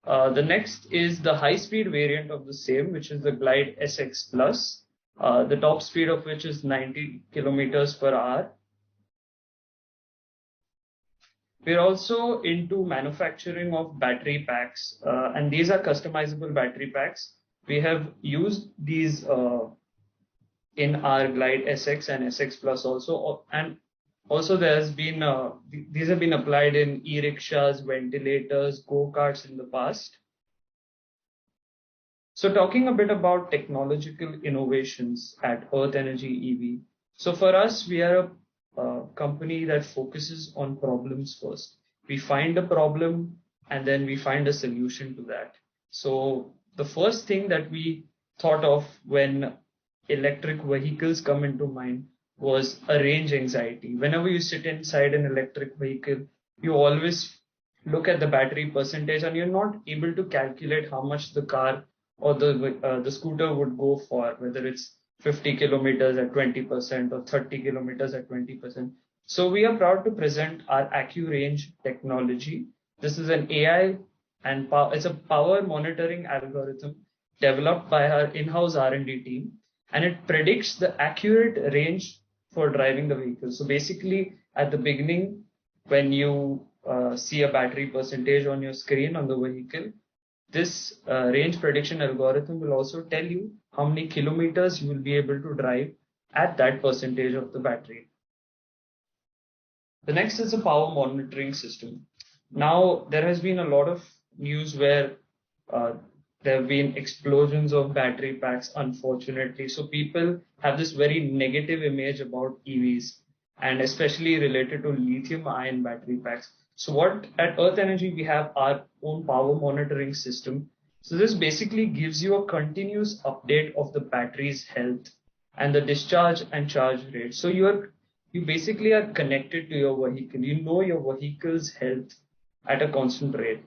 The next is the high-speed variant of the same, which is the Glide SX Plus, the top speed of which is 90 kilometers per hour. We're also into manufacturing of battery packs, and these are customizable battery packs. We have used these in our Glide SX and SX Plus also, and also there's been these have been applied in e-rickshaws, ventilators, go-karts in the past. So talking a bit about technological innovations at Earth Energy EV. So for us, we are a company that focuses on problems first. We find a problem and then we find a solution to that. So the first thing that we thought of when electric vehicles come into mind was a range anxiety. Whenever you sit inside an electric vehicle, you always look at the battery percentage and you're not able to calculate how much the car or the scooter would go for, whether it's 50 kilometers at 20% or 30 kilometers at 20%. So we are proud to present our AccuRange technology. This is an AI and it's a power monitoring algorithm developed by our in-house R&D team, and it predicts the accurate range for driving the vehicle. So basically, at the beginning, when you see a battery percentage on your screen on the vehicle, this range prediction algorithm will also tell you how many kilometers you will be able to drive at that percentage of the battery. The next is a power monitoring system. Now, there has been a lot of news where there have been explosions of battery packs, unfortunately. So people have this very negative image about EVs, and especially related to lithium ion battery packs. So what at Earth Energy, we have our own power monitoring system. So this basically gives you a continuous update of the battery's health and the discharge and charge rate. So you basically are connected to your vehicle. You know your vehicle's health at a constant rate.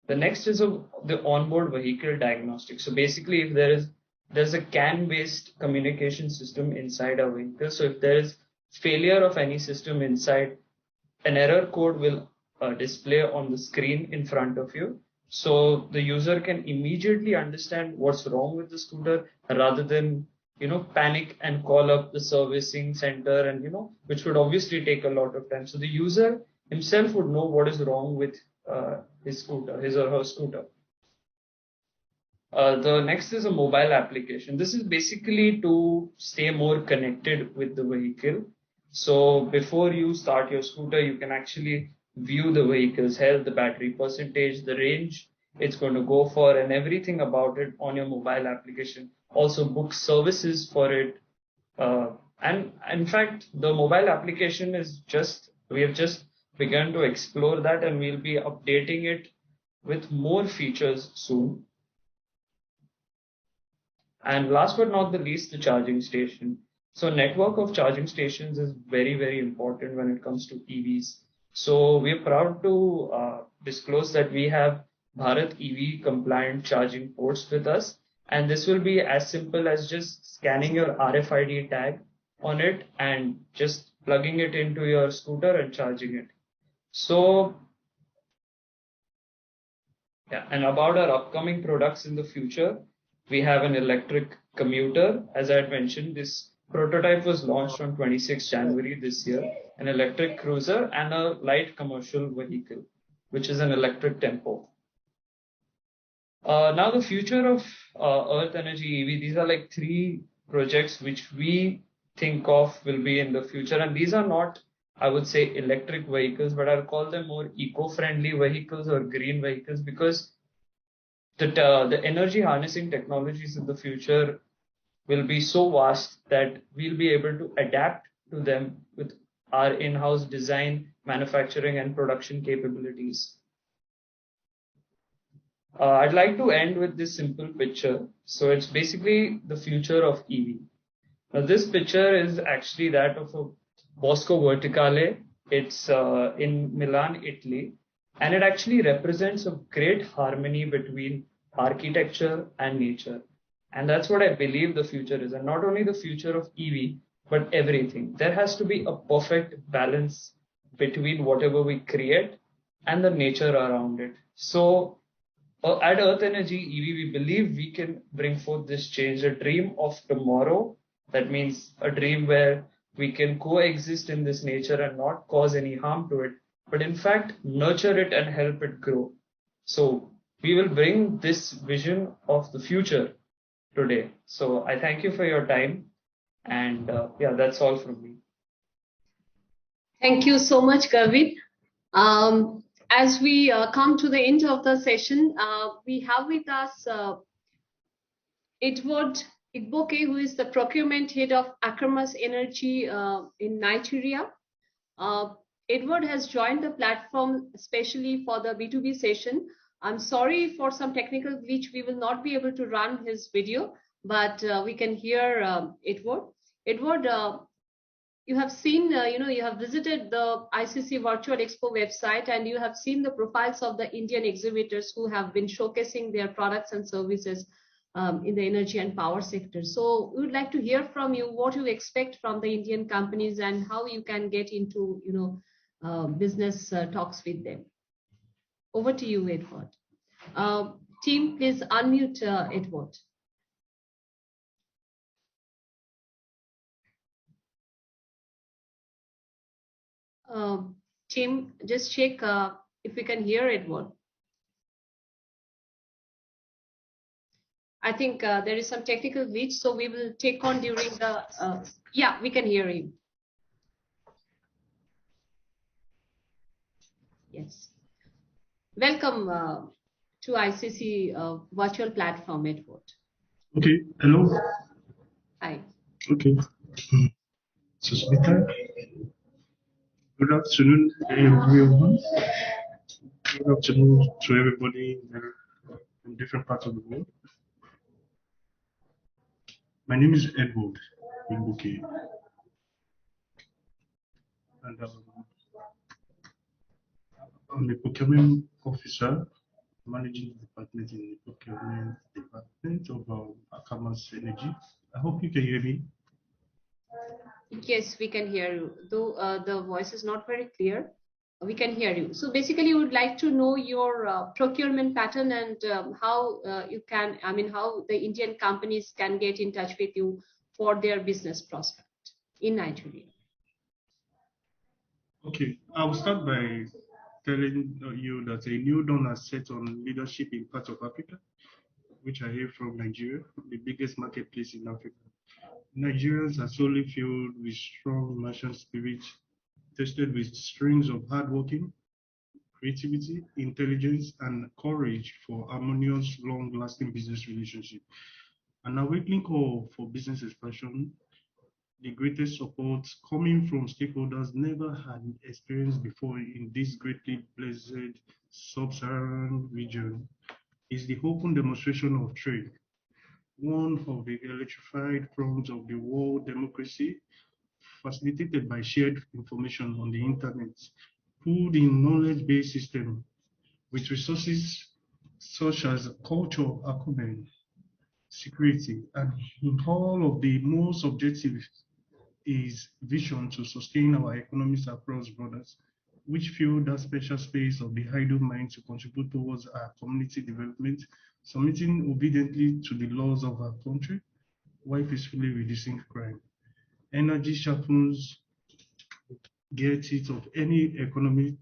The next is the onboard vehicle diagnostic. So basically, if there's a CAN-based communication system inside a vehicle. So if there is failure of any system inside, an error code will display on the screen in front of you. So the user can immediately understand what's wrong with the scooter rather than panic and call up the servicing center, and which would obviously take a lot of time. So the user himself would know what is wrong with his scooter, his or her scooter. The next is a mobile application. This is basically to stay more connected with the vehicle. So before you start your scooter, you can actually view the vehicle's health, the battery percentage, the range it's going to go for, and everything about it on your mobile application. Also book services for it. And in fact, the mobile application we have just begun to explore that, and we'll be updating it with more features soon. And last but not the least, the charging station. So network of charging stations is very, very important when it comes to EVs. So we're proud to disclose that we have Bharat EV compliant charging ports with us. And this will be as simple as just scanning your RFID tag on it and just plugging it into your scooter and charging it. So, yeah, and about our upcoming products in the future, we have an electric commuter. As I had mentioned, this prototype was launched on 26 January this year, an electric cruiser and a light commercial vehicle, which is an electric tempo. Now the future of Earth Energy EV, these are like 3 projects which we think of will be in the future. And these are not, I would say, electric vehicles, but I'll call them more eco-friendly vehicles or green vehicles, because the energy harnessing technologies in the future will be so vast that we'll be able to adapt to them with our in-house design, manufacturing, and production capabilities. I'd like to end with this simple picture. So it's basically the future of EV. Now this picture is actually that of a Bosco Verticale. It's in Milan, Italy. And it actually represents a great harmony between architecture and nature. And that's what I believe the future is. And not only the future of EV, but everything. There has to be a perfect balance between whatever we create and the nature around it. So at Earth Energy EV, we believe we can bring forth this change, a dream of tomorrow. That means a dream where we can coexist in this nature and not cause any harm to it, but in fact, nurture it and help it grow. So we will bring this vision of the future today. So I thank you for your time. And yeah, that's all from me. Thank you so much, Gavin. As we come to the end of the session, we have with us Edward Igboke, who is the procurement head of Akramas Energy in Nigeria. Edward has joined the platform especially for the B2B session. I'm sorry for some technical glitch. We will not be able to run his video, but we can hear Edward. Edward, you have seen, you have visited the ICC Virtual Expo website, and you have seen the profiles of the Indian exhibitors who have been showcasing their products and services in the energy and power sector. So we would like to hear from you what you expect from the Indian companies and how you can get into, business talks with them. Over to you, Edward. Team, please unmute Edward. Team, just check if we can hear Edward. I think there is some technical glitch, so we will take on during the, yeah, we can hear you. Yes. Welcome to ICC virtual platform, Edward. Okay, hello. Hi. Okay. So, Smita, good afternoon, everyone. Good afternoon to everybody in different parts of the world. My name is Edward Wilbuki, and I'm a procurement officer managing the department in the procurement department of Akamas Energy. I hope you can hear me. Yes, we can hear you. Though the voice is not very clear, we can hear you. So basically, we would like to know your procurement pattern and how you can, I mean, how the Indian companies can get in touch with you for their business prospect in Nigeria. Okay, I'll start by telling you that a new dawn has set on leadership in parts of Africa, which I hail from Nigeria, the biggest marketplace in Africa. Nigerians are solely filled with strong merchant spirit, tested with strings of hardworking, creativity, intelligence, and courage for harmonious, long-lasting business relationship. An awakening call for business expansion, the greatest support coming from stakeholders never had experienced before in this greatly blessed sub-Saharan region, is the open demonstration of trade, one of the electrified fronts of the world democracy, facilitated by shared information on the internet, pooled in knowledge-based system with resources such as culture, acumen, security, and in all of the most objective is vision to sustain our economies across borders, which fill that special space of the idle mind to contribute towards our community development, submitting obediently to the laws of our country, while peacefully reducing crime. Energy sharpens gear teeth of any economy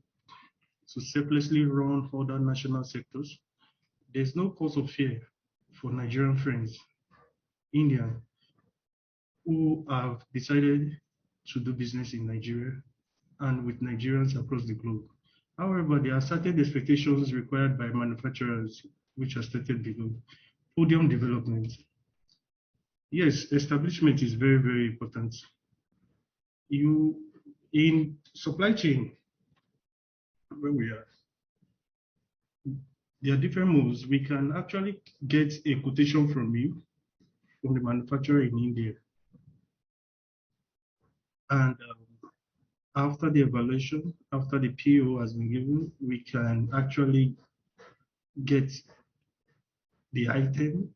to selflessly run other national sectors. There's no cause of fear for Nigerian friends, Indian, who have decided to do business in Nigeria and with Nigerians across the globe. However, there are certain expectations required by manufacturers, which are stated below. Podium development. Yes, establishment is very, very important. You, in supply chain, where we are, there are different moves. We can actually get a quotation from you, from the manufacturer in India. And after the evaluation, after the PO has been given, we can actually get the item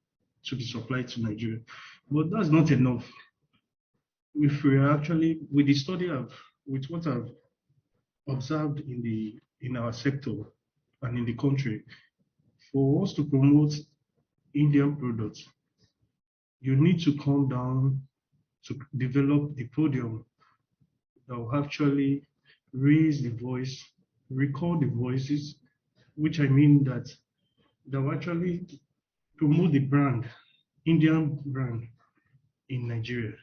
to be supplied to Nigeria. But that's not enough. If we are actually, with the study of, with what I've observed in our sector and in the country, for us to promote Indian products, you need to come down to develop the podium that will actually raise the voice, record the voices, which I mean that will actually promote the brand, Indian brand in Nigeria.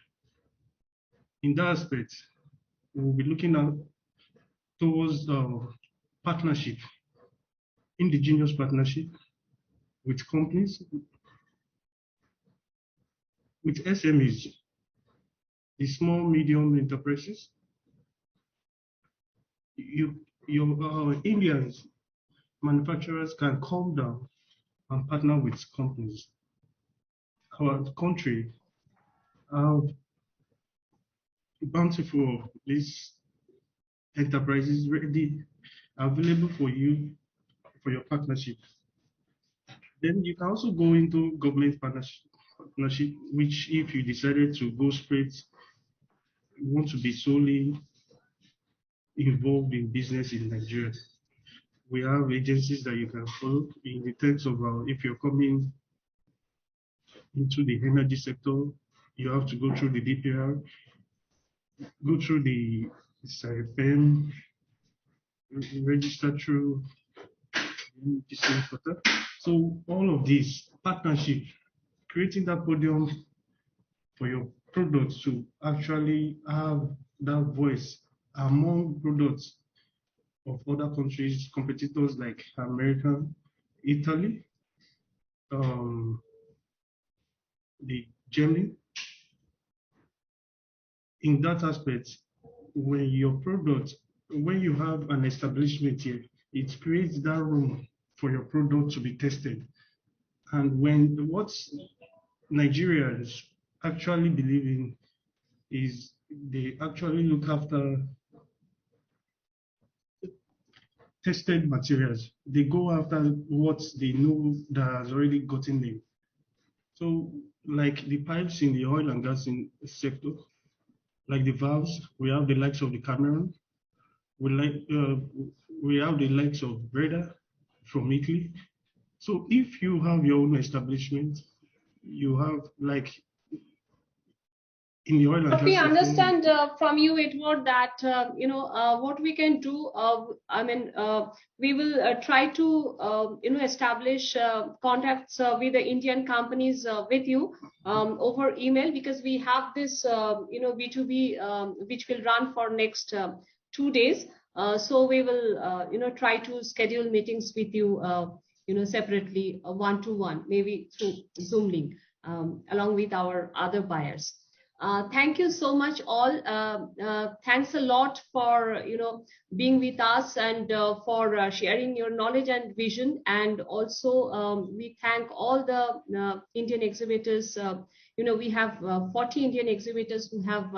In that aspect, we'll be looking at towards partnership, indigenous partnership with companies, with SMEs, the small medium enterprises. Your Indians manufacturers can come down and partner with companies. Our country have bountiful of these enterprises ready available for you for your partnership. Then you can also go into government partnership, which if you decided to go straight, you want to be solely involved in business in Nigeria. We have agencies that you can follow in the terms of if you're coming into the energy sector, you have to go through the DPR, go through the SIPEM, register through the same portal. So all of these partnership, creating that podium for your products to actually have that voice among products of other countries, competitors like America, Italy, the Germany. In that aspect, when you have an establishment here, it creates that room for your product to be tested. And what Nigerians actually believe in is they actually look after tested materials. They go after what they know that has already gotten them. So, like the pipes in the oil and gas sector, like the valves, we have the likes of the Cameroon, we have the likes of Breda from Italy. So, if you have your own establishment, you have like in the oil and gas We sector. understand from you, Edward, that what we can do. We will try to establish contacts with the Indian companies with you over email, because we have this B2B which will run for next 2 days. So we will try to schedule meetings with you separately, one-to-one, maybe through Zoom link, along with our other buyers. Thank you so much all. Thanks a lot for being with us, and for sharing your knowledge and vision. And also we thank all the Indian exhibitors. We have 40 Indian exhibitors who have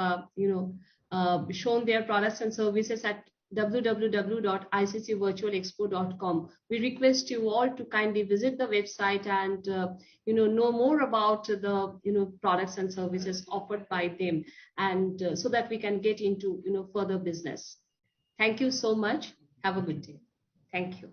shown their products and services at www.iccvirtualexpo.com. We request you all to kindly visit the website and know more about the products and services offered by them, and so that we can get into further business. Thank you so much. Have a good day. Thank you.